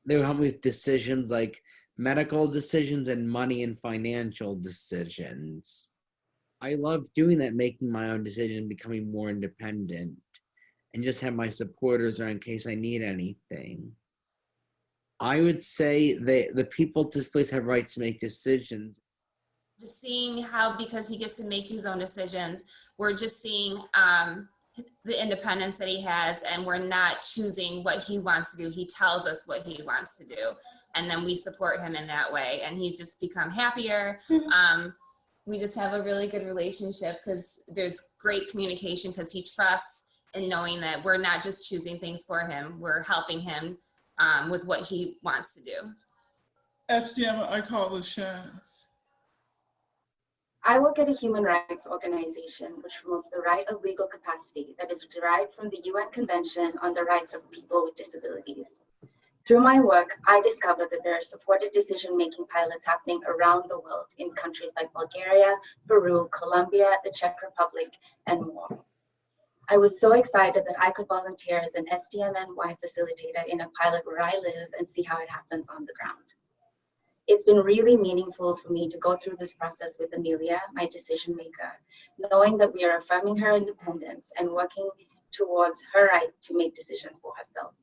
They'll help me with decisions like medical decisions and money and financial decisions. I love doing that, making my own decision, becoming more independent, and just have my supporters around in case I need anything. I would say that the people at this place have rights to make decisions. Just seeing how, because he gets to make his own decisions, we're just seeing the independence that he has, and we're not choosing what he wants to do. He tells us what he wants to do, and then we support him in that way, and he's just become happier. We just have a really good relationship because there's great communication, because he trusts in knowing that we're not just choosing things for him, we're helping him with what he wants to do. SDM, I call it Shaz. I work at a human rights organization which promotes the right of legal capacity that is derived from the UN Convention on the Rights of People with Disabilities. Through my work, I discovered that there are supported decision-making pilots happening around the world in countries like Bulgaria, Peru, Colombia, the Czech Republic, and more. I was so excited that I could volunteer as an SDMNY facilitator in a pilot where I live and see how it happens on the ground. It's been really meaningful for me to go through this process with Amelia, my decision maker, knowing that we are affirming her independence and working towards her right to make decisions for herself.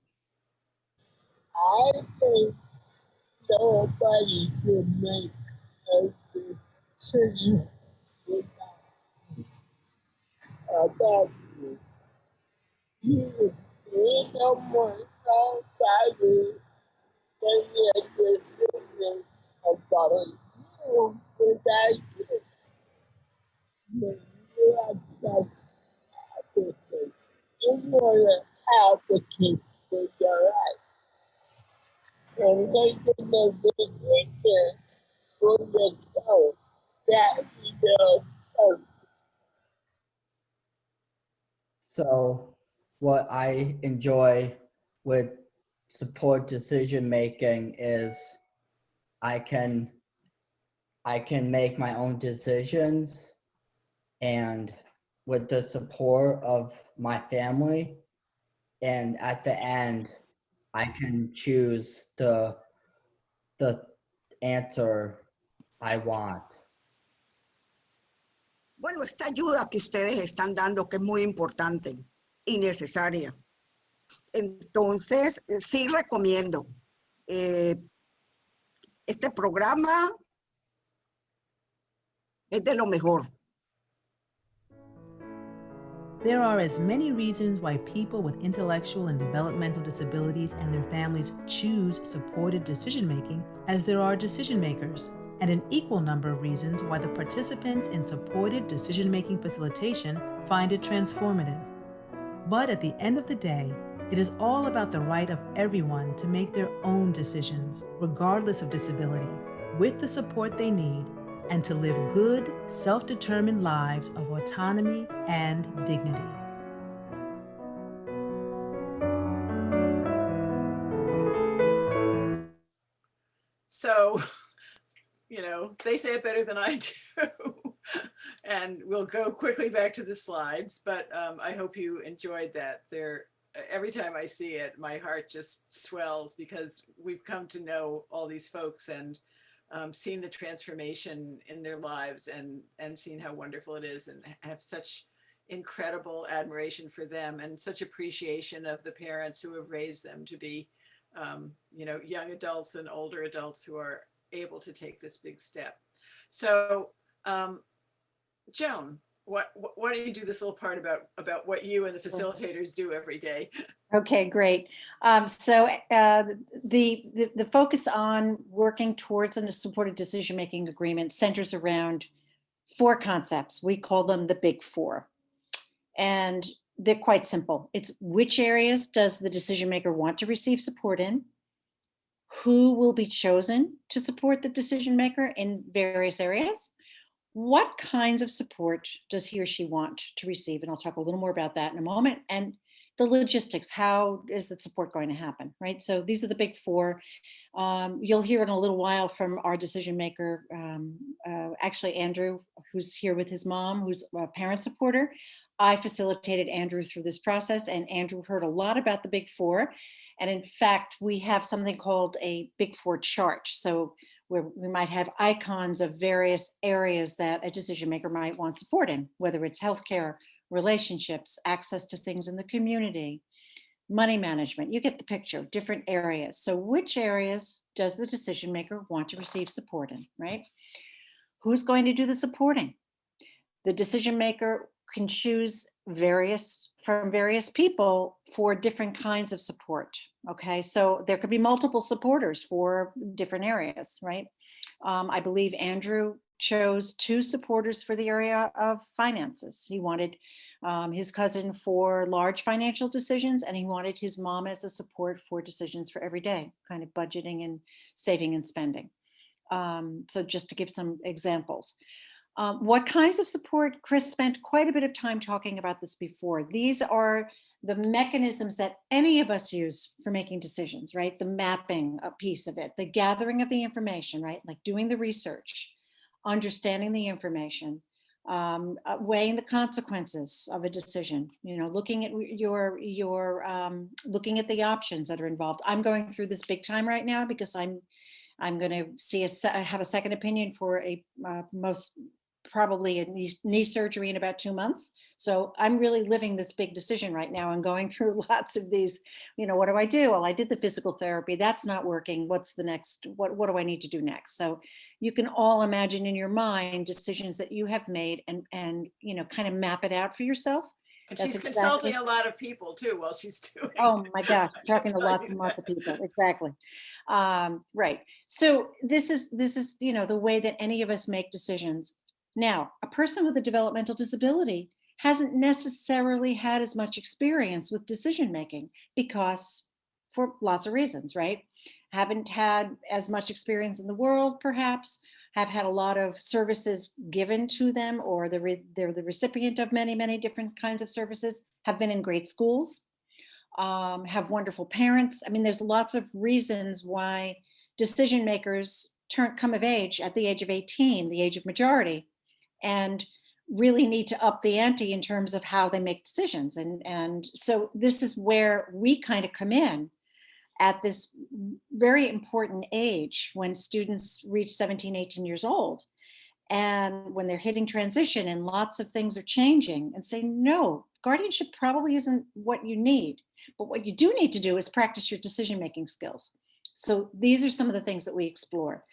I think nobody should make a decision about you. You need no more outside than your decision about you without you. You have to advocate. You want to advocate for your rights. And making a decision for yourself that you know first. So what I enjoy with support decision making is I can make my own decisions, and with the support of my family, and at the end I can choose the answer I want. Bueno, esta ayuda que ustedes están dando, que es muy importante y necesaria. Entonces, sí recomiendo. Este programa es de lo mejor. There are as many reasons why people with intellectual and developmental disabilities and their families choose supported decision-making as there are decision makers, and an equal number of reasons why the participants in supported decision-making facilitation find it transformative. But at the end of the day, it is all about the right of everyone to make their own decisions, regardless of disability, with the support they need, and to live good, self-determined lives of autonomy and dignity. So, you know, they say it better than I do. And we'll go quickly back to the slides, but I hope you enjoyed that. Every time I see it, my heart just swells because we've come to know all these folks and seen the transformation in their lives and seen how wonderful it is, and have such incredible admiration for them and such appreciation of the parents who have raised them to be, you know, young adults and older adults who are able to take this big step. So, Joan, why don't you do this little part about what you and the facilitators do every day? Okay, great. So the focus on working towards a supported decision-making agreement centers around 4 concepts. We call them the big 4. And they're quite simple. It's which areas does the decision maker want to receive support in? Who will be chosen to support the decision maker in various areas? What kinds of support does he or she want to receive? And I'll talk a little more about that in a moment. And the logistics, how is that support going to happen, right? So these are the big 4. You'll hear in a little while from our decision maker, actually Andrew, who's here with his mom, who's a parent supporter. I facilitated Andrew through this process, and Andrew heard a lot about the Big Four. And in fact, we have something called a Big Four chart. So where we might have icons of various areas that a decision maker might want support in, whether it's healthcare, relationships, access to things in the community, money management. You get the picture, different areas. So which areas does the decision maker want to receive support in, right? Who's going to do the supporting? The decision maker can choose from various people for different kinds of support. Okay, so there could be multiple supporters for different areas, right? I believe Andrew chose 2 supporters for the area of finances. He wanted his cousin for large financial decisions, and he wanted his mom as a support for decisions for every day, kind of budgeting and saving and spending. So just to give some examples. What kinds of support? Chris spent quite a bit of time talking about this before. These are the mechanisms that any of us use for making decisions, right? The mapping a piece of it, the gathering of the information, right? Like doing the research, understanding the information, weighing the consequences of a decision, looking at looking at the options that are involved. I'm going through this big time right now because I'm going to have a second opinion for a most probably a knee surgery in about 2 months. So I'm really living this big decision right now and going through lots of these, what do I do? Well, I did the physical therapy. That's not working. What's the next? What do I need to do next? So you can all imagine in your mind decisions that you have made and kind of map it out for yourself. And she's consulting a lot of people too while she's doing Oh my gosh, talking to lots and lots of people. Exactly. Right. So this is the way that any of us make decisions. Now, a person with a developmental disability hasn't necessarily had as much experience with decision making because for lots of reasons, right? Haven't had as much experience in the world, perhaps, have had a lot of services given to them, or they're the recipient of many, many different kinds of services, have been in great schools, have wonderful parents. I mean, there's lots of reasons why decision makers come of age at the age of 18, the age of majority, and really need to up the ante in terms of how they make decisions. And so this is where we kind of come in at this very important age when students reach 17, 18 years old. And when they're hitting transition and lots of things are changing, and say, no, guardianship probably isn't what you need. But what you do need to do is practice your decision-making skills. So these are some of the things that we explore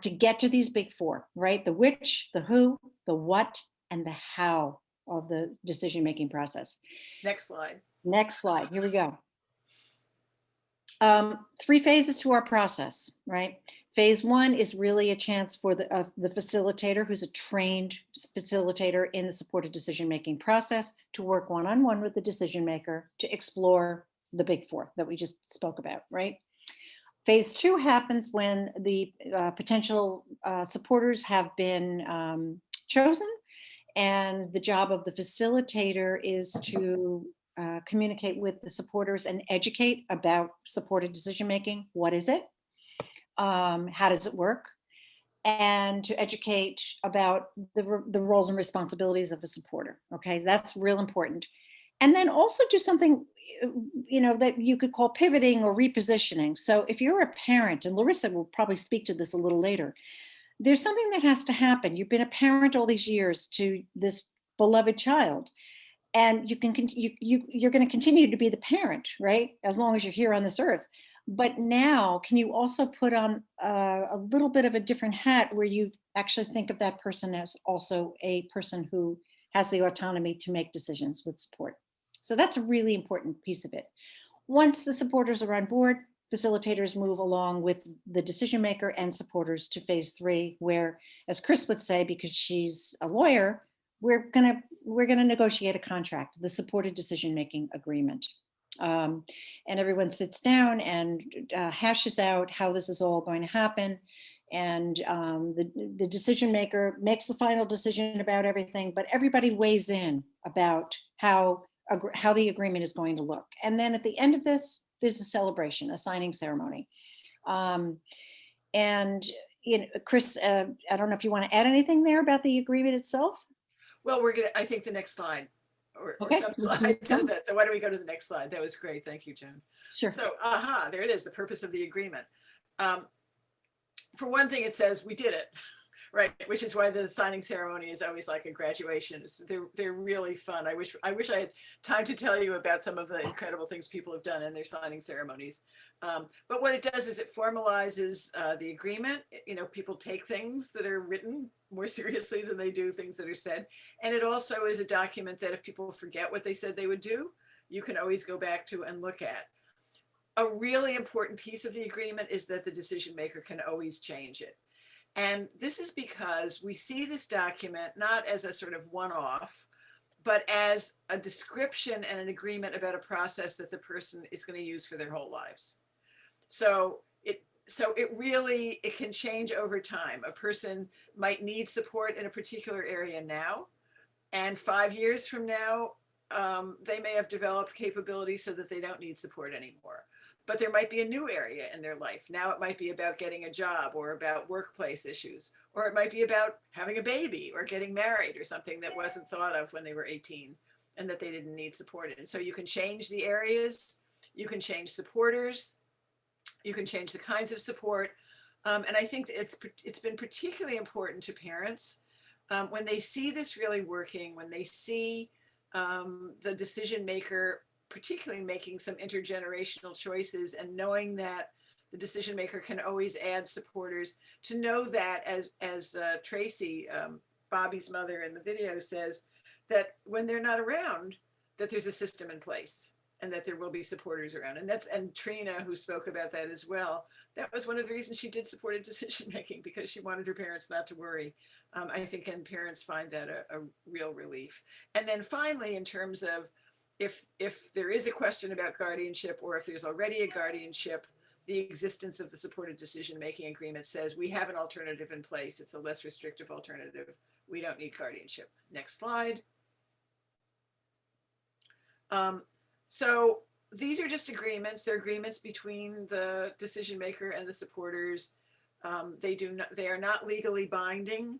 to get to these big four, right? The which, the who, the what, and the how of the decision-making process. Next slide. Next slide, here we go. 3 phases to our process, right? Phase 1 is really a chance for the facilitator, who's a trained facilitator in the supported decision-making process, to work one-on-one with the decision maker to explore the big four that we just spoke about, right? Phase 2 happens when the potential supporters have been chosen, and the job of the facilitator is to communicate with the supporters and educate about supported decision-making. What is it? How does it work? And to educate about the roles and responsibilities of a supporter. Okay, that's real important. And then also do something, that you could call pivoting or repositioning. So if you're a parent, and Larissa will probably speak to this a little later, there's something that has to happen. You've been a parent all these years to this beloved child, and you're going to continue to be the parent, right? As long as you're here on this earth. But now, can you also put on a little bit of a different hat where you actually think of that person as also a person who has the autonomy to make decisions with support? So that's a really important piece of it. Once the supporters are on board, facilitators move along with the decision maker and supporters to phase 3, where, as Chris would say, because she's a lawyer, we're gonna negotiate a contract, the supported decision-making agreement. And everyone sits down and hashes out how this is all going to happen. And the decision maker makes the final decision about everything, but everybody weighs in about how the agreement is going to look. And then at the end of this, there's a celebration, a signing ceremony. And Chris, I don't know if you want to add anything there about the agreement itself? Well, I think the next slide or Okay, some let's slide move does on. that. So why don't we go to the next slide? That was great. Thank you, Jen. Sure. So, there it is, the purpose of the agreement. For one thing, it says we did it, right? Which is why the signing ceremony is always like a graduation. They're really fun. I wish I had time to tell you about some of the incredible things people have done in their signing ceremonies. But what it does is it formalizes the agreement. People take things that are written more seriously than they do things that are said. And it also is a document that if people forget what they said they would do, you can always go back to and look at. A really important piece of the agreement is that the decision maker can always change it. And this is because we see this document not as a sort of one-off, but as a description and an agreement about a process that the person is going to use for their whole lives. So it can change over time. A person might need support in a particular area now, and 5 years from now, they may have developed capabilities so that they don't need support anymore. But there might be a new area in their life. Now it might be about getting a job or about workplace issues, or it might be about having a baby or getting married or something that wasn't thought of when they were 18 and that they didn't need support in. So you can change the areas, you can change supporters, you can change the kinds of support. And I think it's been particularly important to parents when they see this really working, when they see the decision maker particularly making some intergenerational choices and knowing that the decision maker can always add supporters, to know that as Tracy, Bobby's mother in the video says, that when they're not around, that there's a system in place and that there will be supporters around. And Trina, who spoke about that as well, that was one of the reasons she did supported decision making, because she wanted her parents not to worry. I think, and parents find that a real relief. And then finally, in terms of if there is a question about guardianship, or if there's already a guardianship, the existence of the supported decision-making agreement says we have an alternative in place. It's a less restrictive alternative. We don't need guardianship. Next slide. So these are just agreements. They're agreements between the decision maker and the supporters. They are not legally binding.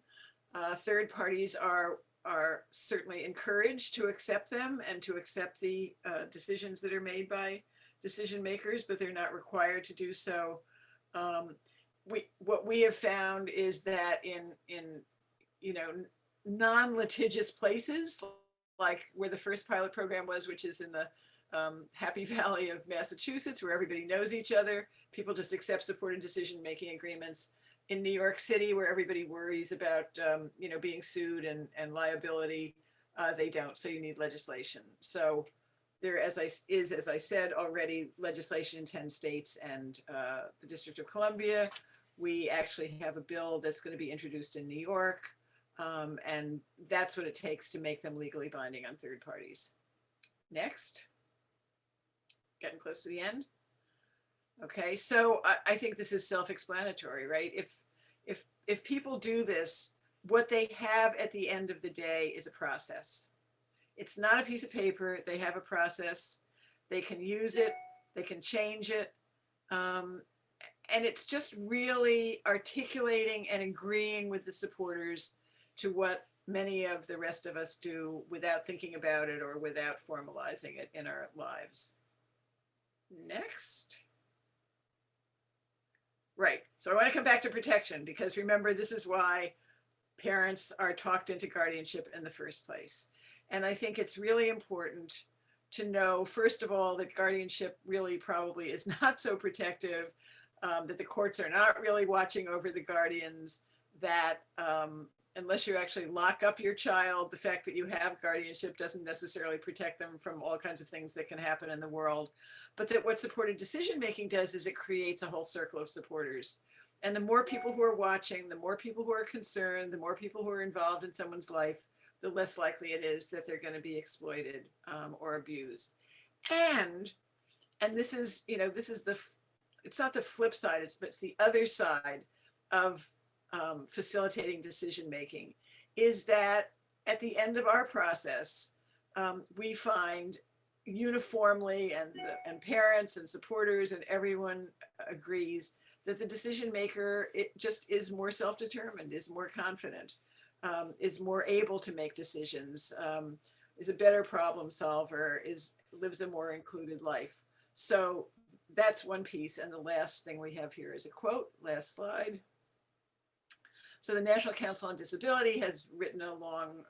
Third parties are certainly encouraged to accept them and to accept the decisions that are made by decision makers, but they're not required to do so. What we have found is that in non-litigious places, like where the first pilot program was, which is in the Happy Valley of Massachusetts, where everybody knows each other, people just accept supported decision-making agreements. In New York City, where everybody worries about being sued and liability, they don't. So you need legislation. So there, as I said already, legislation in 10 states and the District of Columbia. We actually have a bill that's going to be introduced in New York, and that's what it takes to make them legally binding on third parties. Next, getting close to the end. Okay, so I think this is self-explanatory, right? If people do this, what they have at the end of the day is a process. It's not a piece of paper. They have a process. They can use it. They can change it. And it's just really articulating and agreeing with the supporters to what many of the rest of us do without thinking about it or without formalizing it in our lives. Next. Right. So I want to come back to protection, because remember, this is why parents are talked into guardianship in the first place. And I think it's really important to know, first of all, that guardianship really probably is not so protective, that the courts are not really watching over the guardians, that unless you actually lock up your child, the fact that you have guardianship doesn't necessarily protect them from all kinds of things that can happen in the world. But that what supported decision-making does is it creates a whole circle of supporters. And the more people who are watching, the more people who are concerned, the more people who are involved in someone's life, the less likely it is that they're going to be exploited or abused. And this is, it's not the flip side, but it's the other side of facilitating decision-making, is that at the end of our process, we find uniformly, and parents and supporters and everyone agrees that the decision maker, it just is more self-determined, is more confident, is more able to make decisions, is a better problem solver, lives a more included life. So that's one piece. And the last thing we have here is a quote, last slide. So the National Council on Disability has written a long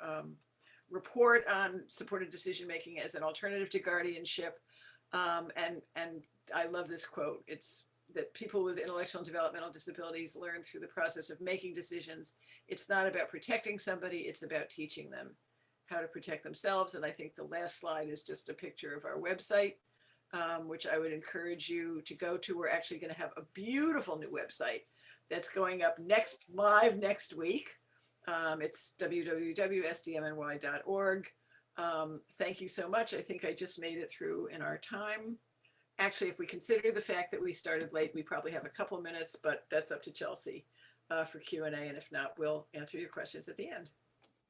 report on supported decision-making as an alternative to guardianship. And I love this quote. It's that people with intellectual and developmental disabilities learn through the process of making decisions. It's not about protecting somebody, it's about teaching them how to protect themselves. And I think the last slide is just a picture of our website, which I would encourage you to go to. We're actually going to have a beautiful new website that's going up live next week. It's www.sdmny.org. Thank you so much. I think I just made it through in our time. Actually, if we consider the fact that we started late, we probably have a couple minutes, but that's up to Chelsea for Q&A. And if not, we'll answer your questions at the end.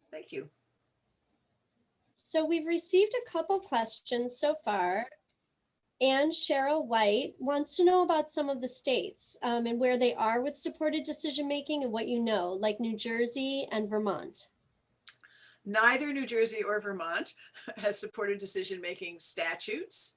Thank you. So we've received a couple questions so far. And Cheryl White wants to know about some of the states and where they are with supported decision-making and what you know, like New Jersey and Vermont. Neither New Jersey or Vermont has supported decision-making statutes.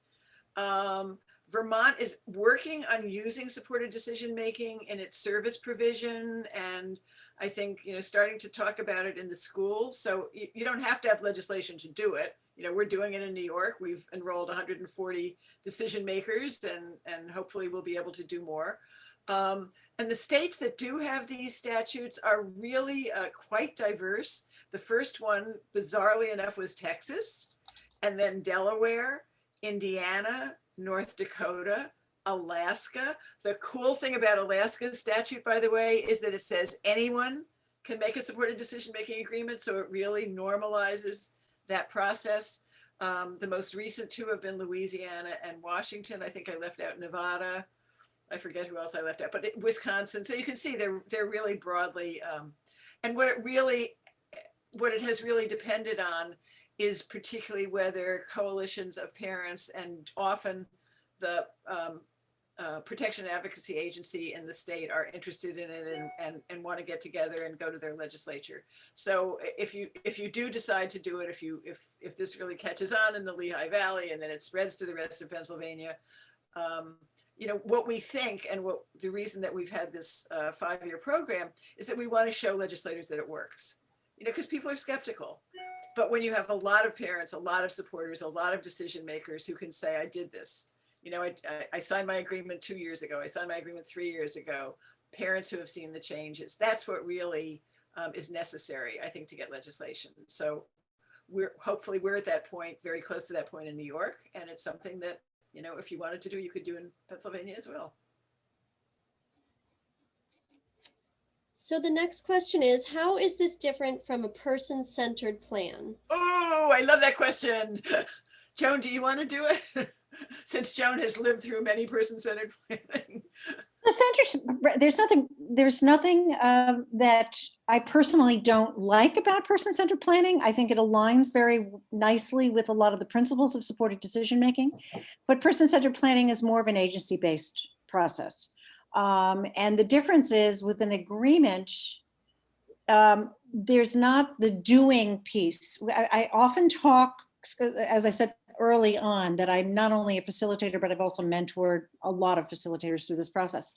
Vermont is working on using supported decision-making in its service provision, and I think, starting to talk about it in the schools. So you don't have to have legislation to do it. We're doing it in New York. We've enrolled 140 decision makers, and hopefully we'll be able to do more. And the states that do have these statutes are really quite diverse. The first one, bizarrely enough, was Texas, and then Delaware, Indiana, North Dakota, Alaska. The cool thing about Alaska's statute, by the way, is that it says anyone can make a supported decision-making agreement. So it really normalizes that process. The most recent two have been Louisiana and Washington. I think I left out Nevada. I forget who else I left out, but Wisconsin. So you can see they're really broadly, and what it has really depended on is particularly whether coalitions of parents and often the Protection and Advocacy Agency in the state are interested in it and want to get together and go to their legislature. So if you do decide to do it, if this really catches on in the Lehigh Valley and then it spreads to the rest of Pennsylvania, what we think, and what the reason that we've had this 5-year program is that we want to show legislators that it works, because people are skeptical. But when you have a lot of parents, a lot of supporters, a lot of decision makers who can say, I did this, I signed my agreement 2 years ago, I signed my agreement 3 years ago, parents who have seen the changes, that's what really is necessary, I think, to get legislation. So hopefully we're at that point, very close to that point in New York, and it's something that, if you wanted to do, you could do in Pennsylvania as well. So the next question is, how is this different from a person-centered plan? Oh, I love that question. Joan, do you want to do it? Since Joan has lived through many person-centered planning. There's nothing that I personally don't like about person-centered planning. I think it aligns very nicely with a lot of the principles of supported decision-making, but person-centered planning is more of an agency-based process. And the difference is with an agreement, there's not the doing piece. I often talk, as I said early on, that I'm not only a facilitator, but I've also mentored a lot of facilitators through this process.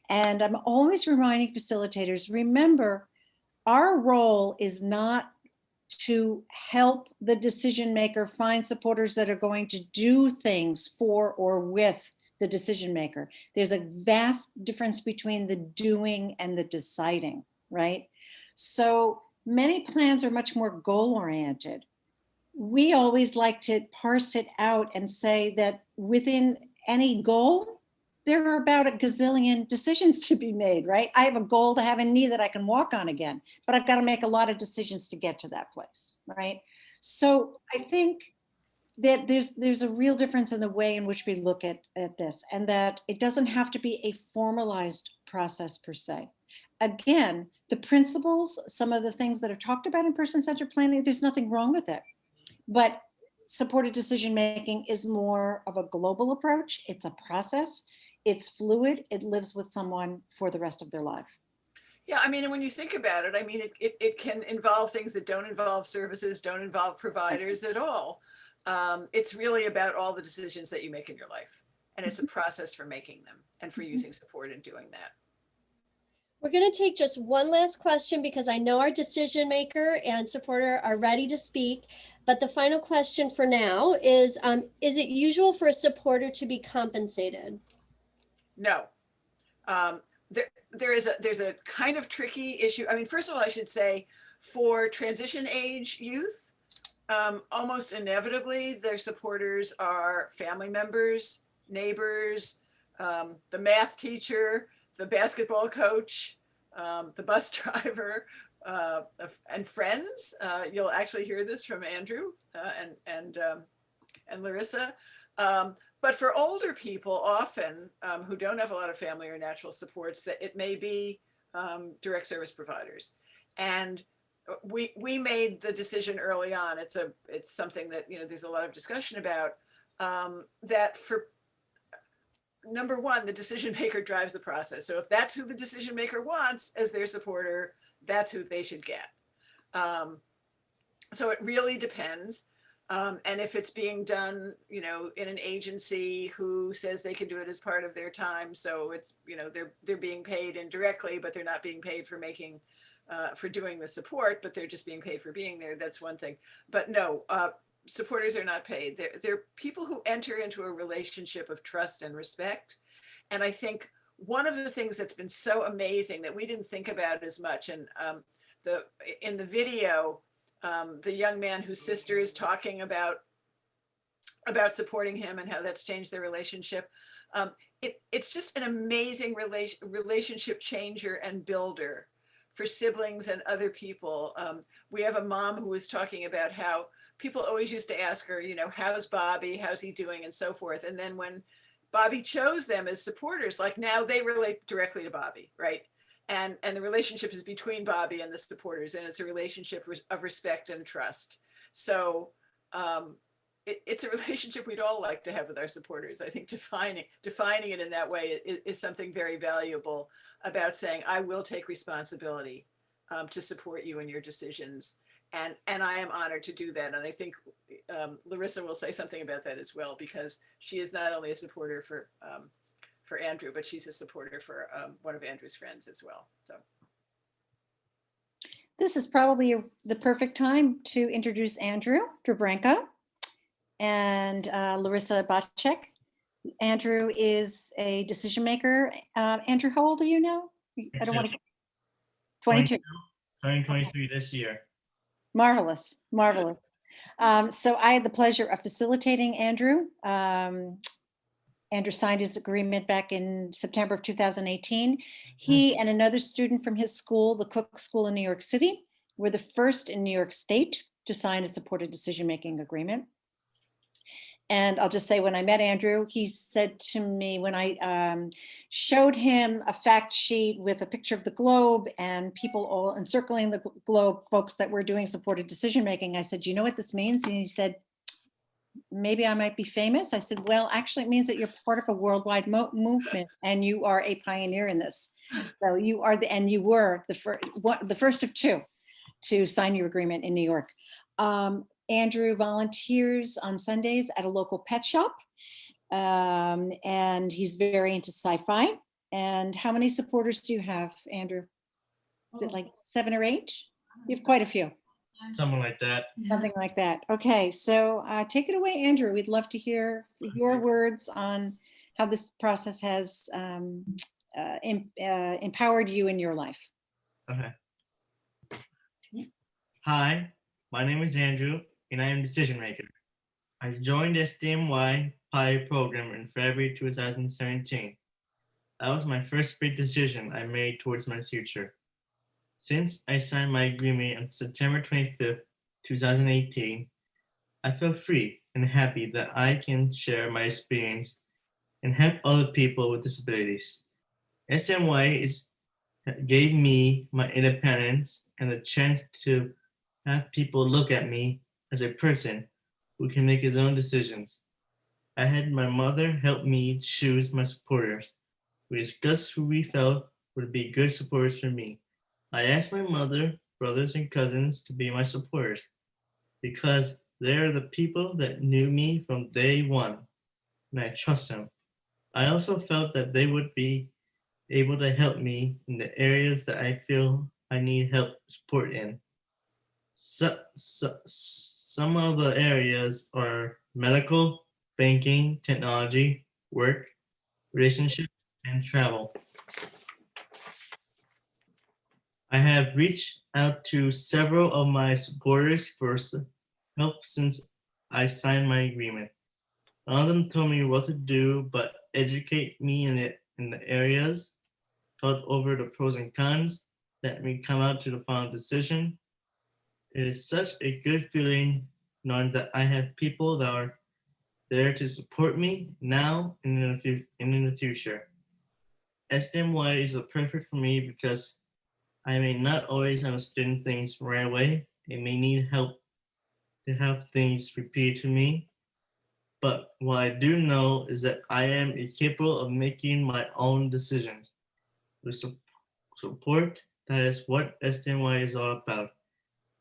And I'm always reminding facilitators, remember, our role is not to help the decision maker find supporters that are going to do things for or with the decision maker. There's a vast difference between the doing and the deciding, right? So many plans are much more goal-oriented. We always like to parse it out and say that within any goal, there are about a gazillion decisions to be made, right? I have a goal to have a knee that I can walk on again, but I've got to make a lot of decisions to get to that place, right? So I think that there's a real difference in the way in which we look at this, and that it doesn't have to be a formalized process per se. Again, the principles, some of the things that are talked about in person-centered planning, there's nothing wrong with it. But supported decision-making is more of a global approach. It's a process. it's fluid, it lives with someone for the rest of their life. Yeah, I mean, and when you think about it, I mean, it can involve things that don't involve services, don't involve providers at all. It's really about all the decisions that you make in your life. And it's a process for making them and for using support in doing that. We're going to take just one last question because I know our decision maker and supporter are ready to speak. But the final question for now is it usual for a supporter to be compensated? No. There's a kind of tricky issue. I mean, first of all, I should say for transition age youth, almost inevitably their supporters are family members, neighbors, the math teacher, the basketball coach, the bus driver, and friends. You'll actually hear this from Andrew and Larissa. But for older people, often who don't have a lot of family or natural supports, that it may be direct service providers. And we made the decision early on. It's something that, you know, there's a lot of discussion about, that for number one, the decision maker drives the process. So if that's who the decision maker wants as their supporter, that's who they should get. So it really depends. And if it's being done, you know, in an agency who says they can do it as part of their time, so it's, you know, they're being paid indirectly, but they're not being paid for making, for doing the support, but they're just being paid for being there. That's one thing. But no, supporters are not paid. They're people who enter into a relationship of trust and respect. And I think one of the things that's been so amazing that we didn't think about as much, and in the video, the young man whose sister is talking about supporting him and how that's changed their relationship. It's just an amazing relationship changer and builder for siblings and other people. We have a mom who was talking about how people always used to ask her, you know, how's Bobby, how's he doing, and so forth. And then when Bobby chose them as supporters, like now they relate directly to Bobby, right? And the relationship is between Bobby and the supporters, and it's a relationship of respect and trust. So it's a relationship we'd all like to have with our supporters. I think defining it in that way is something very valuable about saying, I will take responsibility to support you in your decisions. And I am honored to do that. And I think Larissa will say something about that as well, because she is not only a supporter for Andrew, but she's a supporter for one of Andrew's friends as well. So This is probably the perfect time to introduce Andrew Drabranko and Larissa Bacek. Andrew is a decision maker. Andrew, how old are you now? I don't want to. 22. Turning 23 this year. Marvelous, marvelous. So I had the pleasure of facilitating Andrew. Andrew signed his agreement back in September of 2018. He and another student from his school, the Cook School in New York City, were the first in New York State to sign a supported decision-making agreement. And I'll just say, when I met Andrew, he said to me, when I showed him a fact sheet with a picture of the globe and people all encircling the globe, folks that were doing supported decision-making, I said, do you know what this means? And he said, maybe I might be famous. I said, well, actually it means that you're part of a worldwide movement and you are a pioneer in this. So you are and you were the first of two to sign your agreement in New York. Andrew volunteers on Sundays at a local pet shop, and he's very into sci-fi. And how many supporters do you have, Andrew? Is it like 7 or 8? You have quite a few. Something like that. Something like that. Okay, so take it away, Andrew. We'd love to hear your words on how this process has empowered you in your life. Okay. Hi, my name is Andrew, and I am a decision maker. I joined the SDM pilot program in February 2017. That was my first big decision I made towards my future. Since I signed my agreement on September 25th, 2018, I feel free and happy that I can share my experience and help other people with disabilities. SDMY gave me my independence and the chance to have people look at me as a person who can make his own decisions. I had my mother help me choose my supporters. We discussed who we felt would be good supporters for me. I asked my mother, brothers, and cousins to be my supporters because they're the people that knew me from day one, and I trust them. I also felt that they would be able to help me in the areas that I feel I need help support in. Some of the areas are medical, banking, technology, work, relationships, and travel. I have reached out to several of my supporters for help since I signed my agreement. None of them told me what to do, but educate me in the areas, talk over the pros and cons, let me come out to the final decision. It is such a good feeling knowing that I have people that are there to support me now and in the future. SDMY is perfect for me because I may not always understand things right away. I may need help to have things repeated to me. But what I do know is that I am capable of making my own decisions. With support, that is what SDMY is all about.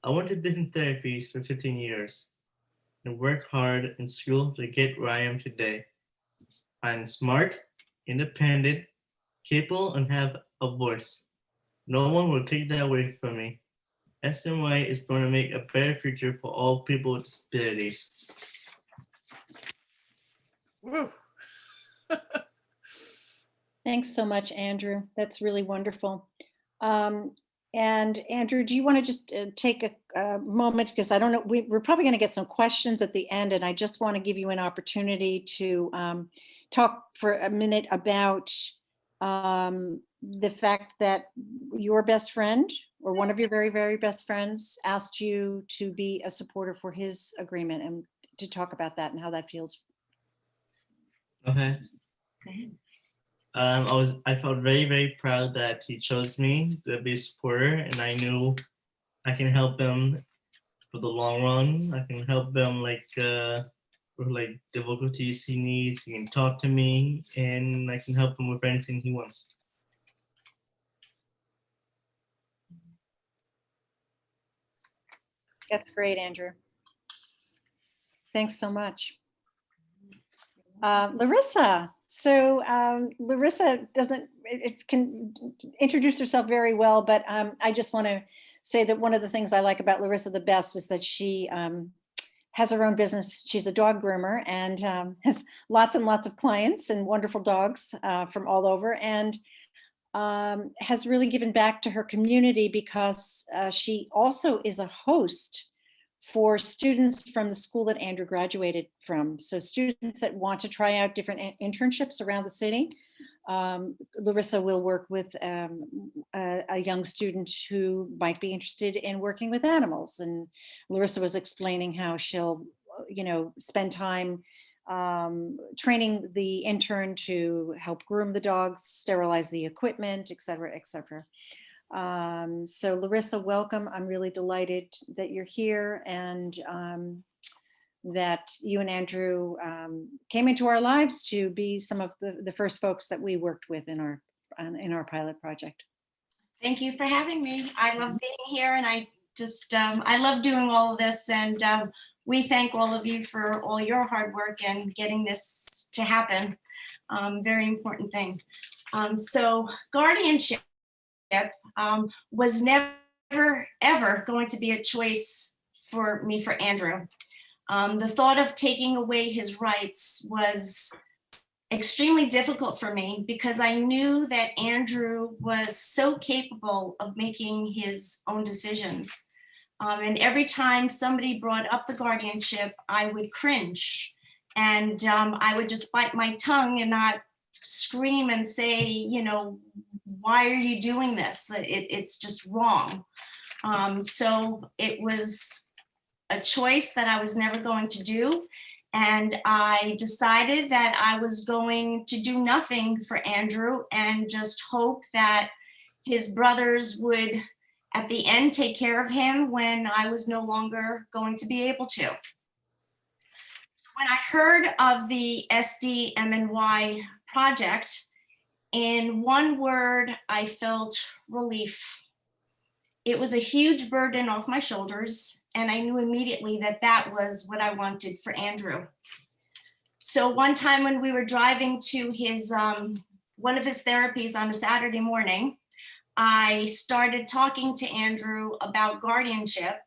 I went to different therapies for 15 years and worked hard in school to get where I am today. I'm smart, independent, capable, and have a voice. No one will take that away from me. SMY is going to make a better future for all people with disabilities. Woo. Thanks so much, Andrew. That's really wonderful. And Andrew, do you want to just take a moment, because I don't know, we're probably going to get some questions at the end, and I just want to give you an opportunity to talk for a minute about the fact that your best friend, or one of your very, very best friends, asked you to be a supporter for his agreement, and to talk about that and how that feels. Okay. Go ahead. I felt very, very proud that he chose me to be a supporter, and I knew I can help him for the long run. I can help him with like difficulties he needs. He can talk to me, and I can help him with anything he wants. That's great, Andrew. Thanks so much. Larissa. So Larissa can introduce herself very well, but I just want to say that one of the things I like about Larissa the best is that she has her own business. She's a dog groomer and has lots and lots of clients and wonderful dogs from all over, and has really given back to her community because she also is a host for students from the school that Andrew graduated from. So students that want to try out different internships around the city. Larissa will work with a young student who might be interested in working with animals. And Larissa was explaining how she'll, spend time training the intern to help groom the dogs, sterilize the equipment, et cetera, et cetera. So Larissa, welcome. I'm really delighted that you're here, and that you and Andrew came into our lives to be some of the first folks that we worked with in our pilot project. Thank you for having me. I love being here, and I just I love doing all of this, and we thank all of you for all your hard work and getting this to happen. Very important thing. So guardianship was never, ever going to be a choice for me, for Andrew. The thought of taking away his rights was extremely difficult for me because I knew that Andrew was so capable of making his own decisions. And every time somebody brought up the guardianship, I would cringe, and I would just bite my tongue and not scream and say, why are you doing this? It's just wrong. So it was a choice that I was never going to do. And I decided that I was going to do nothing for Andrew and just hope that his brothers would, at the end, take care of him when I was no longer going to be able to. when I heard of the SDMNY project, in one word, I felt relief. It was a huge burden off my shoulders, and I knew immediately that that was what I wanted for Andrew. So one time when we were driving to his one of his therapies on a Saturday morning, I started talking to Andrew about guardianship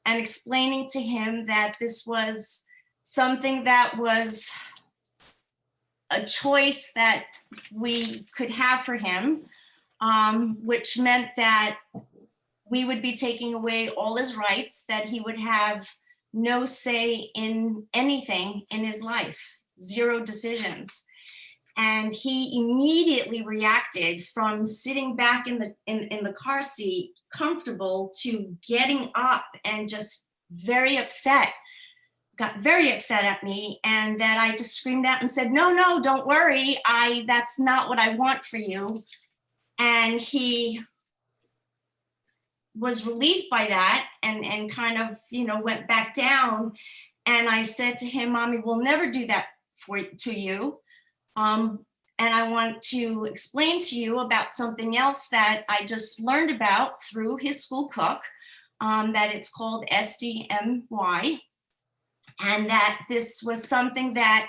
and explaining to him that this was something that was a choice that we could have for him, which meant that we would be taking away all his rights, that he would have no say in anything in his life, 0 decisions. And he immediately reacted from sitting back in the car seat, comfortable, to getting up and just very upset, got very upset at me. And that I just screamed out and said, no, don't worry. That's not what I want for you. And he was relieved by that and kind of, went back down. And I said to him, Mommy, we'll never do that to you. And I want to explain to you about something else that I just learned about through his school cook, that it's called SDMY, and that this was something that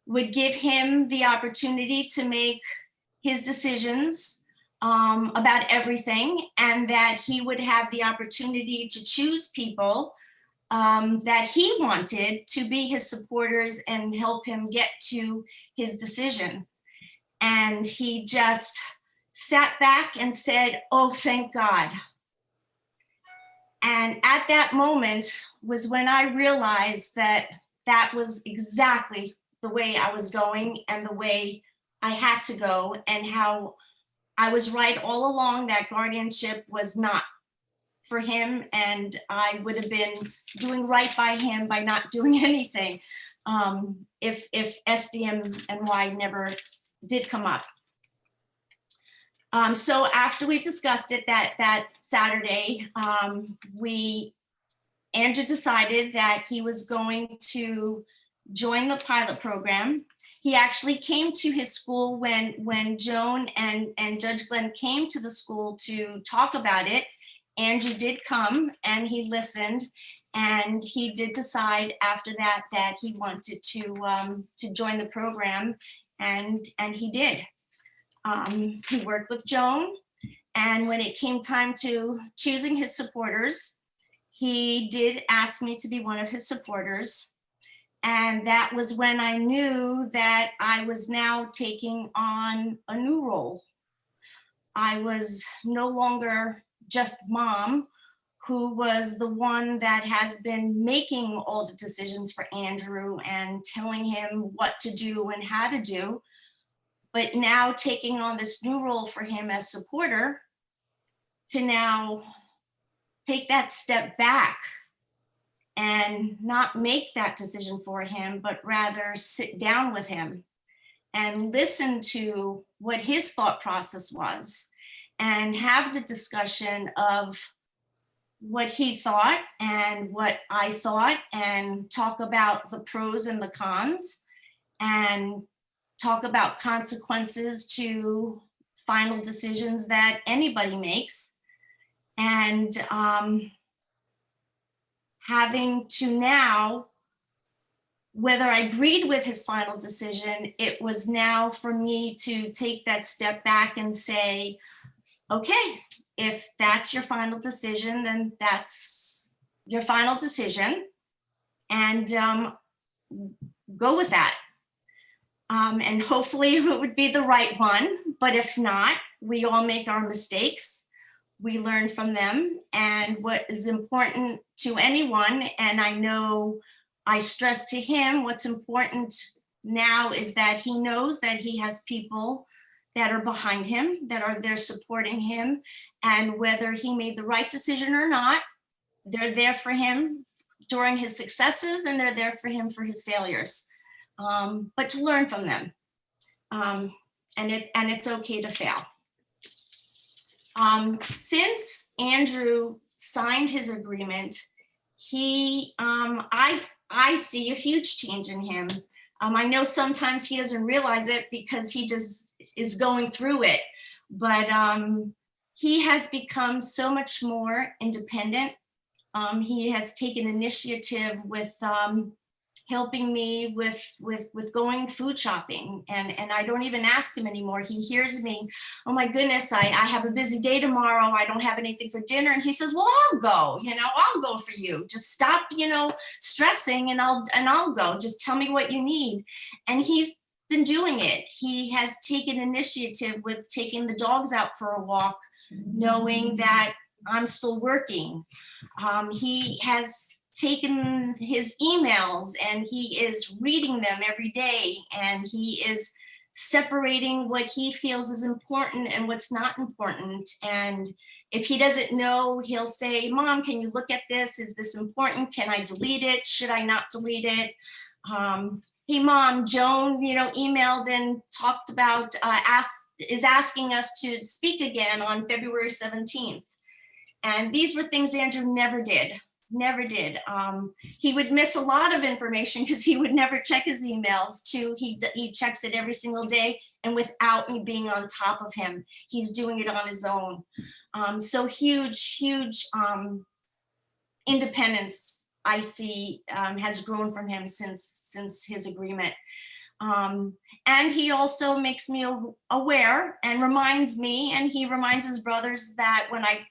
would give him the opportunity to make his decisions about everything, and that he would have the opportunity to choose people that he wanted to be his supporters and help him get to his decisions. And he just sat back and said, oh, thank God. And at that moment was when I realized that that was exactly the way I was going and the way I had to go, and how I was right all along that guardianship was not for him, and I would have been doing right by him by not doing anything if SDMNY never did come up. So after we discussed it that Saturday, Andrew decided that he was going to join the pilot program. He actually came to his school when Joan and Judge Glenn came to the school to talk about it. Andrew did come and he listened, and he did decide after that that he wanted to join the program, and he did. He worked with Joan, and when it came time to choosing his supporters, he did ask me to be one of his supporters. And that was when I knew that I was now taking on a new role. I was no longer just mom, who was the one that has been making all the decisions for Andrew and telling him what to do and how to do, but now taking on this new role for him as supporter, to now take that step back and not make that decision for him, but rather sit down with him and listen to what his thought process was, and have the discussion of what he thought and what I thought, and talk about the pros and the cons, and talk about consequences to final decisions that anybody makes. And having to now, whether I agreed with his final decision, it was now for me to take that step back and say, okay, if that's your final decision, then that's your final decision, and go with that. And hopefully it would be the right one, but if not, we all make our mistakes. We learn from them, and what is important to anyone, and I know I stress to him, what's important now is that he knows that he has people that are behind him, that are there supporting him, and whether he made the right decision or not, they're there for him during his successes, and they're there for him for his failures, but to learn from them, and it's okay to fail. Since Andrew signed his agreement, I see a huge change in him. I know sometimes he doesn't realize it because he just is going through it, but he has become so much more independent. He has taken initiative with helping me with going food shopping, and I don't even ask him anymore. He hears me, oh my goodness, I have a busy day tomorrow, I don't have anything for dinner, and he says, well, I'll go, I'll go for you. Just stop, stressing, and I'll go. Just tell me what you need. And he's been doing it. He has taken initiative with taking the dogs out for a walk, knowing that I'm still working. He has taken his emails and he is reading them every day, and he is separating what he feels is important and what's not important. And if he doesn't know, he'll say, Mom, can you look at this? Is this important? Can I delete it? Should I not delete it? Hey, Mom, Joan, emailed and talked about, is asking us to speak again on February 17th. And these were things Andrew never did. He would miss a lot of information because he would never check his emails too. He checks it every single day, and without me being on top of him, he's doing it on his own. So huge independence I see has grown from him since his agreement. And he also makes me aware and reminds me, and he reminds his brothers, that when I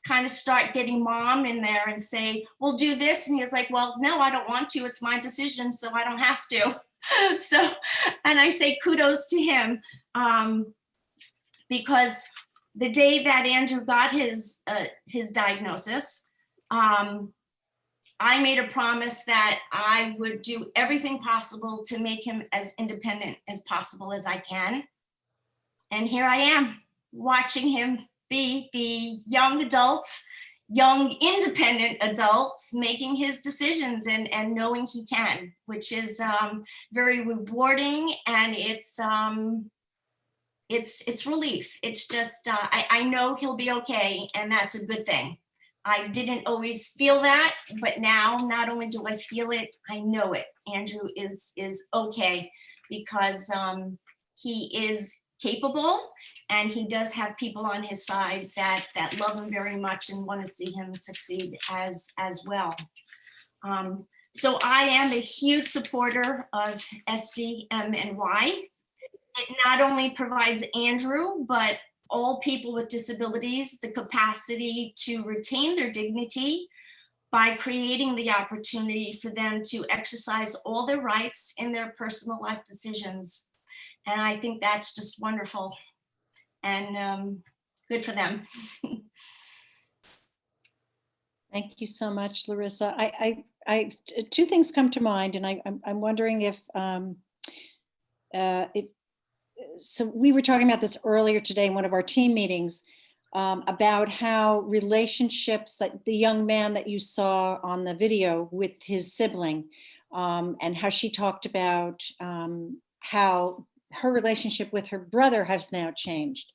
kind of start getting Mom in there and say, we'll do this, and he's like, well, no, I don't want to, it's my decision, so I don't have to. So, and I say kudos to him, because the day that Andrew got his diagnosis, I made a promise that I would do everything possible to make him as independent as possible as I can. And here I am, watching him be the young independent adult, making his decisions and knowing he can, which is very rewarding, and it's relief. It's just, I know he'll be okay, and that's a good thing. I didn't always feel that, but now not only do I feel it, I know it. Andrew is okay, because he is capable, and he does have people on his side that love him very much and want to see him succeed as well. So I am a huge supporter of SDMNY. It not only provides Andrew, but all people with disabilities the capacity to retain their dignity by creating the opportunity for them to exercise all their rights in their personal life decisions. And I think that's just wonderful and good for them. Thank you so much, Larissa. Two things come to mind, and I'm wondering if so we were talking about this earlier today in one of our team meetings, about how relationships, that the young man that you saw on the video with his sibling, and how she talked about how her relationship with her brother has now changed.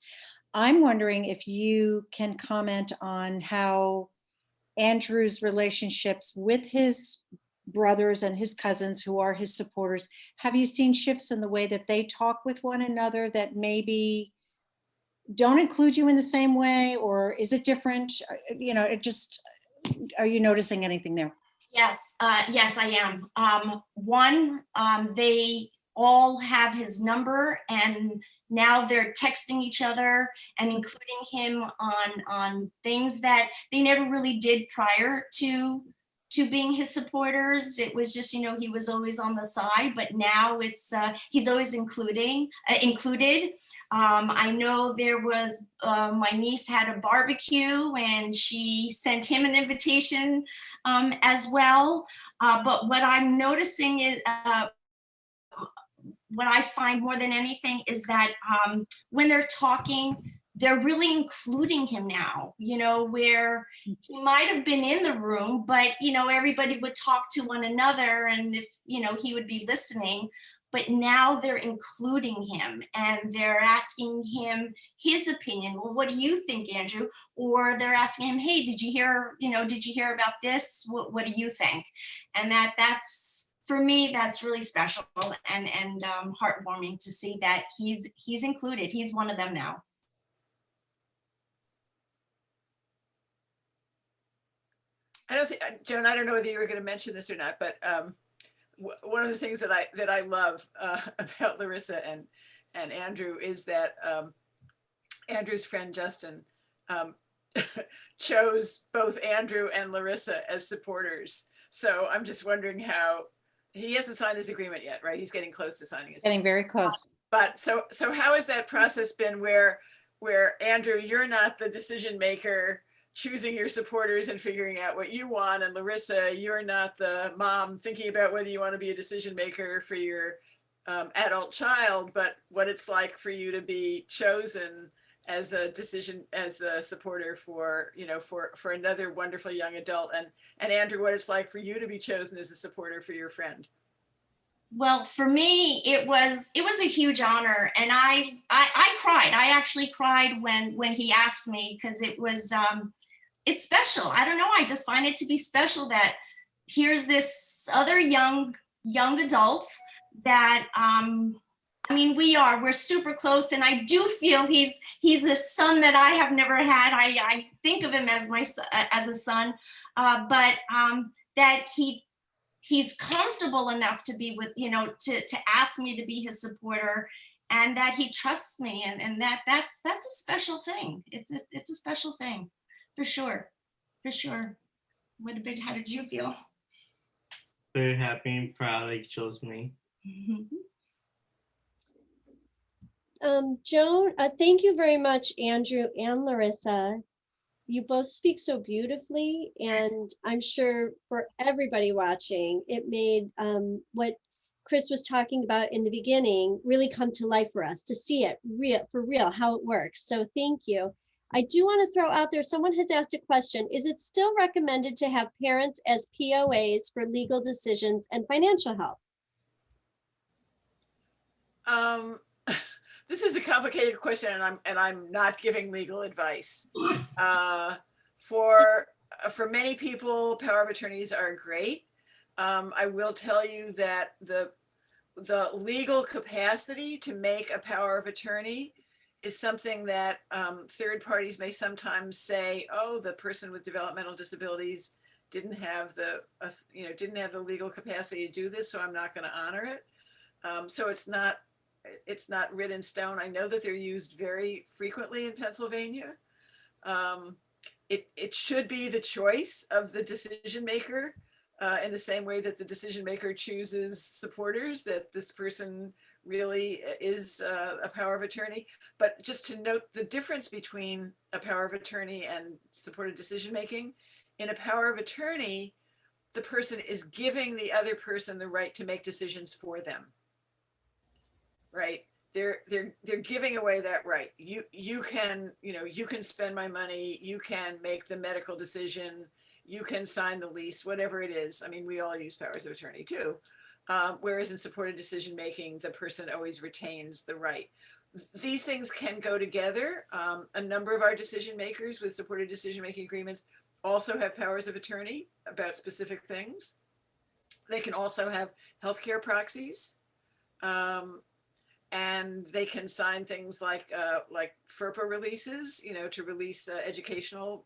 I'm wondering if you can comment on how Andrew's relationships with his brothers and his cousins, who are his supporters, have you seen shifts in the way that they talk with one another that maybe don't include you in the same way, or is it different? It just, are you noticing anything there? Yes, yes, I am. They all have his number, and now they're texting each other and including him on things that they never really did prior to being his supporters. It was just, he was always on the side, but now it's he's always included. I know there was, my niece had a barbecue and she sent him an invitation as well. But what I'm noticing is, what I find more than anything is that when they're talking, they're really including him now, where he might have been in the room, but, everybody would talk to one another, and if, he would be listening, but now they're including him and they're asking him his opinion. Well, what do you think, Andrew? Or they're asking him, hey, did you hear about this? What do you think? And that's, for me, that's really special and heartwarming to see that he's included. He's one of them now. I don't think, Joan, I don't know whether you were going to mention this or not, but one of the things that I love about Larissa and Andrew is that Andrew's friend Justin chose both Andrew and Larissa as supporters. So I'm just wondering how, he hasn't signed his agreement yet, right? He's getting close to signing his Getting very close. But so how has that process been where Andrew, you're not the decision maker choosing your supporters and figuring out what you want, and Larissa, you're not the mom thinking about whether you want to be a decision maker for your adult child, but what it's like for you to be chosen as a supporter for, you know, for another wonderful young adult, and Andrew, what it's like for you to be chosen as a supporter for your friend. Well, for me, it was a huge honor, and I cried. I actually cried when he asked me, because it was it's special. I don't know. I just find it to be special that here's this other young adult that I mean, we're super close, and I do feel he's a son that I have never had. I think of him as as a son, but that he's comfortable enough to be with, you know, to ask me to be his supporter, and that he trusts me, and that's a special thing. It's a special thing, for sure. How did you feel? Very happy and proud that he chose me. Joan, thank you very much, Andrew and Larissa. You both speak so beautifully, and I'm sure for everybody watching, it made what Chris was talking about in the beginning really come to life for us, to see it for real, how it works. So thank you. I do want to throw out there, someone has asked a question. Is it still recommended to have parents as POAs for legal decisions and financial help? This is a complicated question, and I'm not giving legal advice. For many people, power of attorneys are great. I will tell you that the legal capacity to make a power of attorney is something that third parties may sometimes say, oh, the person with developmental disabilities didn't have the legal capacity to do this, so I'm not going to honor it. So it's not written in stone. I know that they're used very frequently in Pennsylvania. It should be the choice of the decision maker, in the same way that the decision maker chooses supporters, that this person really is a power of attorney. But just to note the difference between a power of attorney and supported decision making, in a power of attorney, the person is giving the other person the right to make decisions for them. Right? They're giving away that right. You can spend my money, you can make the medical decision, you can sign the lease, whatever it is. I mean, we all use powers of attorney too. Whereas in supported decision making, the person always retains the right. These things can go together. A number of our decision makers with supported decision making agreements also have powers of attorney about specific things. They can also have healthcare proxies. And they can sign things like FERPA releases, to release educational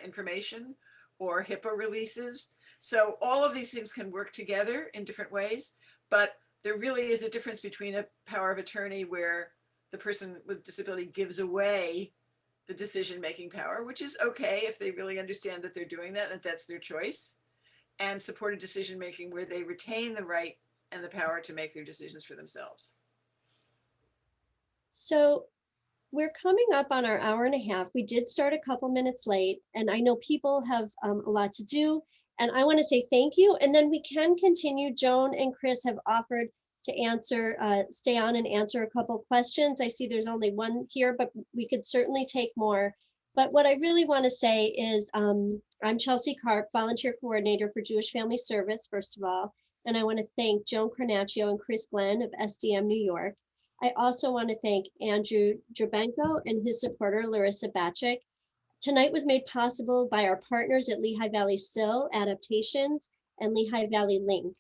information, or HIPAA releases. So all of these things can work together in different ways, but there really is a difference between a power of attorney where the person with disability gives away the decision-making power, which is okay if they really understand that they're doing that, and that's their choice, and supported decision-making where they retain the right and the power to make their decisions for themselves. So we're coming up on our hour and a half. We did start a couple minutes late, and I know people have a lot to do, and I want to say thank you. And then we can continue. Joan and Chris have offered to answer, stay on and answer a couple questions. I see there's only one here, but we could certainly take more. But what I really want to say is I'm Chelsea Karp, volunteer coordinator for Jewish Family Service, first of all. And I want to thank Joan Carnaccio and Chris Glenn of SDM New York. I also want to thank Andrew Drabenko and his supporter, Larissa Batchik. Tonight was made possible by our partners at Lehigh Valley SIL, Adaptations, and Lehigh Valley Link.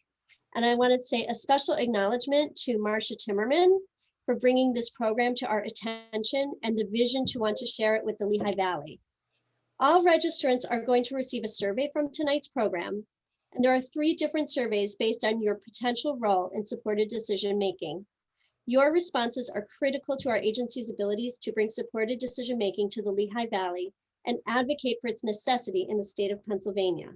And I wanted to say a special acknowledgement to Marcia Timmerman for bringing this program to our attention and the vision to want to share it with the Lehigh Valley. All registrants are going to receive a survey from tonight's program, and there are 3 different surveys based on your potential role in supported decision-making. Your responses are critical to our agency's abilities to bring supported decision-making to the Lehigh Valley and advocate for its necessity in the state of Pennsylvania.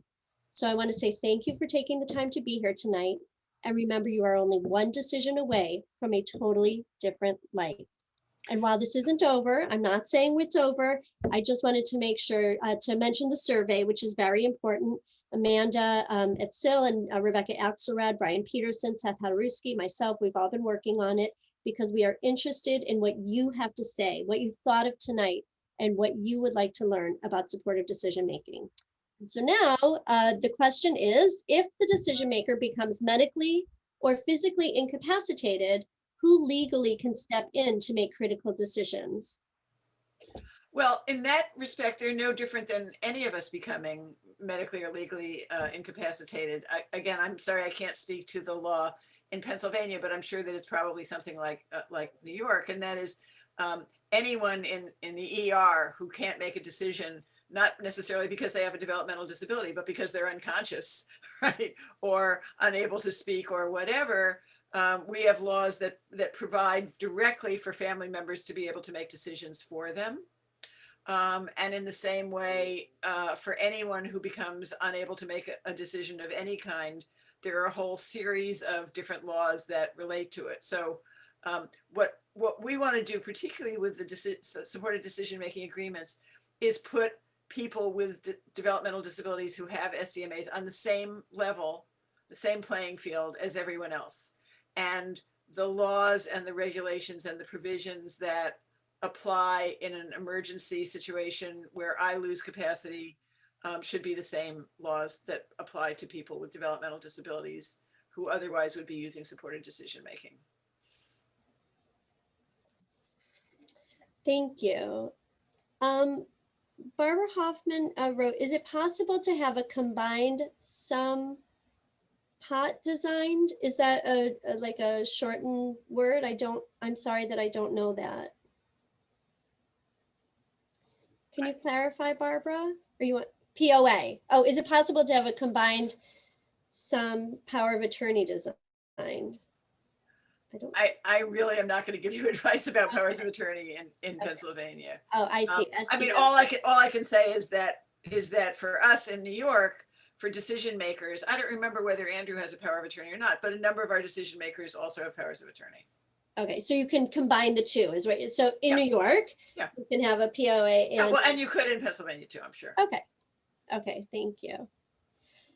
So I want to say thank you for taking the time to be here tonight. And remember, you are only one decision away from a totally different life. And while this isn't over, I'm not saying it's over. I just wanted to make sure to mention the survey, which is very important. Amanda at SIL and Rebecca Axelrad, Brian Peterson, Seth Hadarewski, myself, we've all been working on it because we are interested in what you have to say, what you thought of tonight, and what you would like to learn about supportive decision-making. So now the question is, if the decision maker becomes medically or physically incapacitated, who legally can step in to make critical decisions? Well, in that respect, they're no different than any of us becoming medically or legally incapacitated. Again, I'm sorry, I can't speak to the law in Pennsylvania, but I'm sure that it's probably something like New York, and that is anyone in the ER who can't make a decision, not necessarily because they have a developmental disability, but because they're unconscious, right? Or unable to speak or whatever. We have laws that provide directly for family members to be able to make decisions for them. And in the same way, for anyone who becomes unable to make a decision of any kind, there are a whole series of different laws that relate to it. So what we want to do, particularly with the supported decision-making agreements, is put people with developmental disabilities who have SDMAs on the same level, the same playing field as everyone else. And the laws and the regulations and the provisions that apply in an emergency situation where I lose capacity should be the same laws that apply to people with developmental disabilities who otherwise would be using supported decision-making. Thank you. Barbara Hoffman wrote, is it possible to have a combined sum pot designed? Is that like a shortened word? I'm sorry that I don't know that. Can you clarify, Barbara? Or you want POA? Oh, is it possible to have a combined sum power of attorney designed? I really am not going to give you advice about powers of attorney in Pennsylvania. Oh, I see. I mean, all I can say is that for us in New York, for decision makers, I don't remember whether Andrew has a power of attorney or not, but a number of our decision makers also have powers of attorney. Okay, so you can combine the two, is right. So in New York, you can have a POA and well, and you could in Pennsylvania too, I'm sure. Okay, thank you.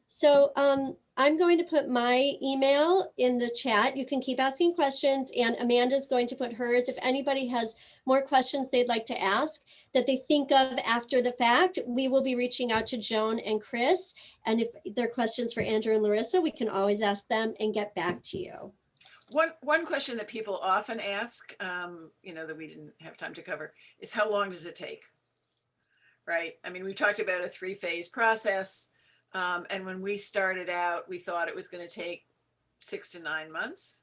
So I'm going to put my email in the chat. You can keep asking questions, and Amanda's going to put hers. If anybody has more questions they'd like to ask that they think of after the fact, we will be reaching out to Joan and Chris. And if there are questions for Andrew and Larissa, we can always ask them and get back to you. One question that people often ask, that we didn't have time to cover, is how long does it take? Right? I mean, we talked about a 3-phase process. And when we started out, we thought it was going to take 6 to 9 months.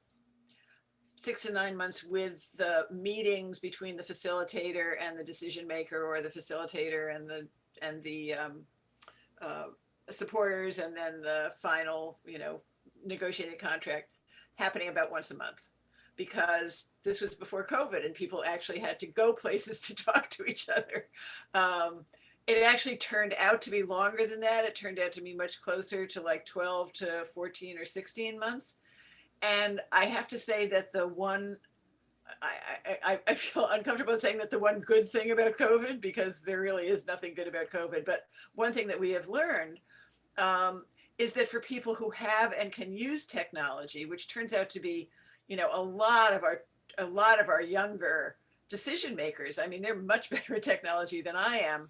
6 to 9 months with the meetings between the facilitator and the decision maker, or the facilitator and the supporters, and then the final, negotiated contract happening about once a month, because this was before COVID and people actually had to go places to talk to each other. It actually turned out to be longer than that. It turned out to be much closer to like 12 to 14 or 16 months. And I have to say that the one, I feel uncomfortable saying that the one good thing about COVID, because there really is nothing good about COVID, but one thing that we have learned is that for people who have and can use technology, which turns out to be, a lot of our younger decision makers, I mean, they're much better at technology than I am.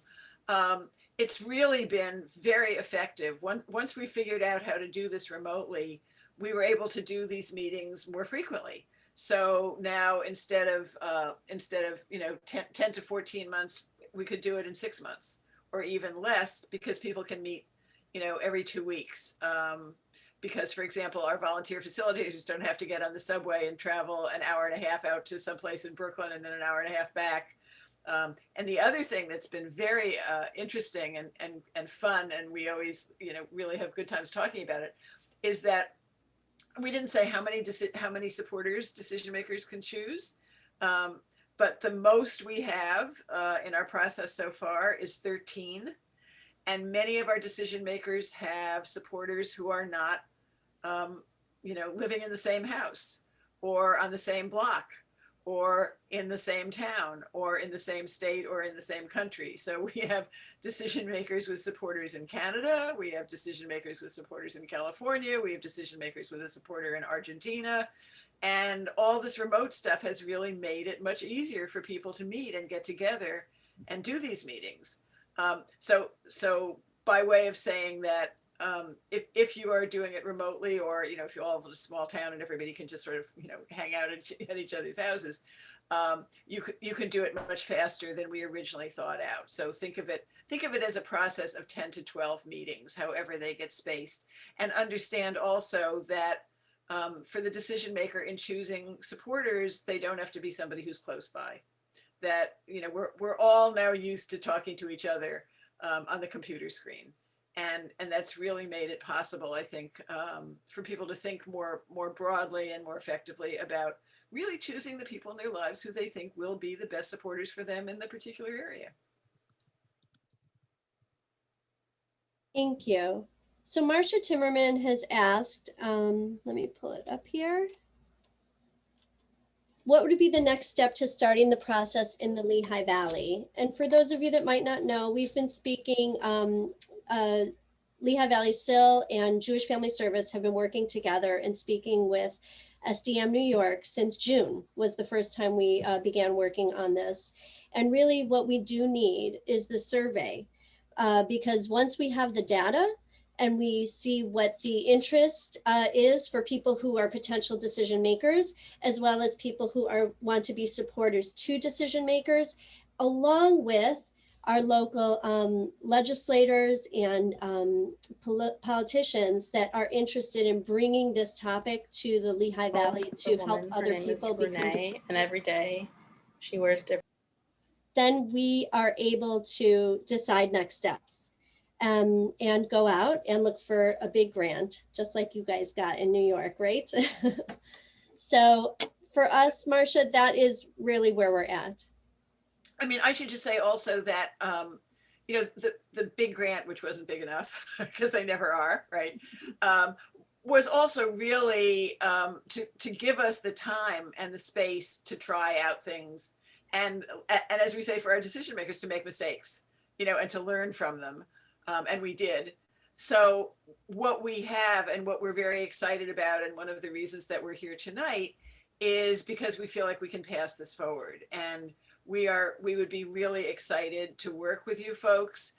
It's really been very effective. Once we figured out how to do this remotely, we were able to do these meetings more frequently. So now instead of 10 to 14 months, we could do it in 6 months or even less, because people can meet, every 2 weeks. Because, for example, our volunteer facilitators don't have to get on the subway and travel an hour and a half out to someplace in Brooklyn and then an hour and a half back. And the other thing that's been very interesting and fun, and we always, really have good times talking about it, is that we didn't say how many supporters decision makers can choose, but the most we have in our process so far is 13. And many of our decision makers have supporters who are not, living in the same house or on the same block or in the same town or in the same state or in the same country. So we have decision makers with supporters in Canada. We have decision makers with supporters in California. We have decision makers with a supporter in Argentina. And all this remote stuff has really made it much easier for people to meet and get together and do these meetings. So by way of saying that, if you are doing it remotely, or if you all live in a small town and everybody can just sort of hang out at each other's houses, you can do it much faster than we originally thought out. So think of it as a process of 10 to 12 meetings, however they get spaced, and understand also that for the decision maker in choosing supporters, they don't have to be somebody who's close by. That we're all now used to talking to each other on the computer screen. And that's really made it possible, I think, for people to think more broadly and more effectively about really choosing the people in their lives who they think will be the best supporters for them in the particular area. Thank you. So Marcia Timmerman has asked, let me pull it up here. What would be the next step to starting the process in the Lehigh Valley? And for those of you that might not know, we've been speaking, Lehigh Valley SIL and Jewish Family Service have been working together and speaking with SDM New York since June was the first time we began working on this. And really what we do need is the survey, because once we have the data and we see what the interest is for people who are potential decision makers, as well as people who want to be supporters to decision makers, along with our local legislators and politicians that are interested in bringing this topic to the Lehigh Valley to help other people become Renee, and every day she wears different. Then we are able to decide next steps and go out and look for a big grant, just like you guys got in New York, right? So for us, Marcia, that is really where we're at. I mean, I should just say also that, the big grant, which wasn't big enough because they never are, right, was also really to give us the time and the space to try out things. And as we say, for our decision makers to make mistakes, and to learn from them. And we did. So what we have and what we're very excited about, and one of the reasons that we're here tonight, is because we feel like we can pass this forward. And we would be really excited to work with you folks.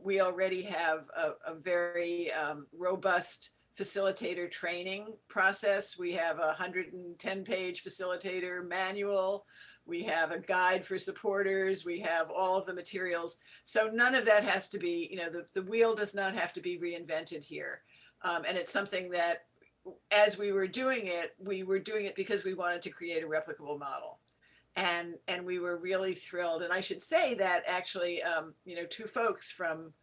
We already have a very robust facilitator training process. We have a 110-page facilitator manual. We have a guide for supporters. We have all of the materials. So none of that has to be, the wheel does not have to be reinvented here. And it's something that, as we were doing it because we wanted to create a replicable model. And we were really thrilled. And I should say that actually, 2 folks from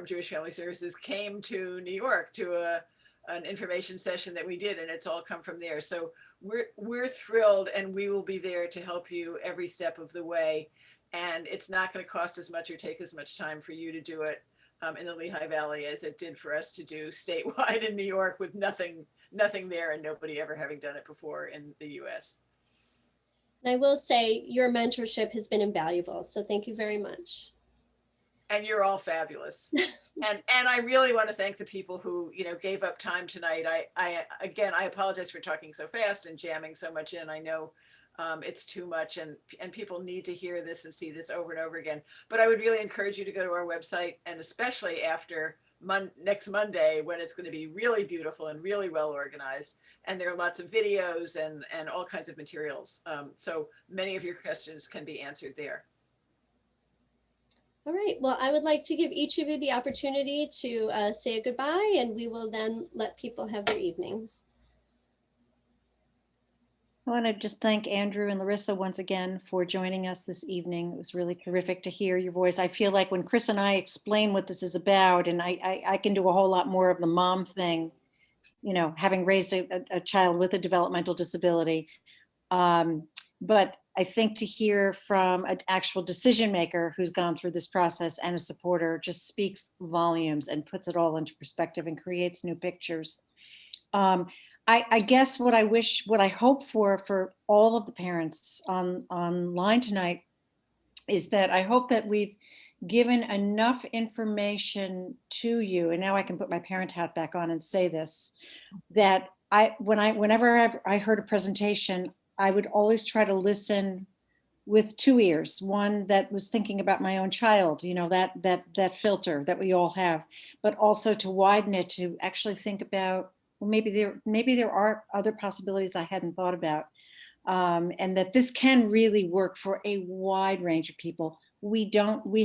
Jewish Family Services came to New York to an information session that we did, and it's all come from there. So we're thrilled, and we will be there to help you every step of the way. And it's not going to cost as much or take as much time for you to do it in the Lehigh Valley as it did for us to do statewide in New York, with nothing there and nobody ever having done it before in the US. And I will say your mentorship has been invaluable. So thank you very much. And you're all fabulous. and I really want to thank the people who, gave up time tonight. I apologize for talking so fast and jamming so much in. I know it's too much, and people need to hear this and see this over and over again. But I would really encourage you to go to our website, and especially after next Monday, when it's going to be really beautiful and really well organized. And there are lots of videos and all kinds of materials. So many of your questions can be answered there. All right, well, I would like to give each of you the opportunity to say a goodbye, and we will then let people have their evenings. I want to just thank Andrew and Larissa once again for joining us this evening. It was really terrific to hear your voice. I feel like when Chris and I explain what this is about, and I can do a whole lot more of the mom thing, you know, having raised a child with a developmental disability. But I think to hear from an actual decision maker who's gone through this process and a supporter just speaks volumes and puts it all into perspective and creates new pictures. I guess what I hope for all of the parents online tonight is that I hope that we've given enough information to you, and now I can put my parent hat back on and say this, that whenever I heard a presentation, I would always try to listen with two ears, one that was thinking about my own child, you know, that filter that we all have, but also to widen it to actually think about, well, maybe there are other possibilities I hadn't thought about, and that this can really work for a wide range of people. We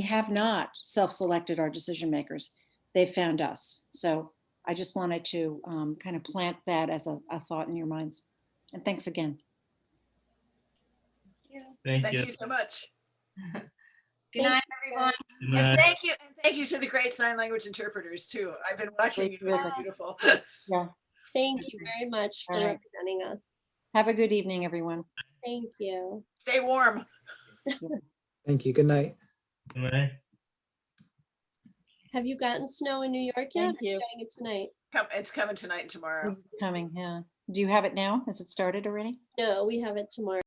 have not self-selected our decision makers. They've found us. So I just wanted to kind of plant that as a thought in your minds. And thanks again. Thank you. You so much. Good night, everyone. Good night. And thank you to the great sign language interpreters too. I've been watching you. It's beautiful. Yeah. Thank you very much for All right. representing us. Have a good evening, everyone. Thank you. Stay warm. Thank you. Good night. Good night. Have you gotten snow in New York yet? Thank you. Or are you getting it tonight? It's coming tonight and tomorrow. Coming, yeah. Do you have it now? Has it started already? No, we have it tomorrow.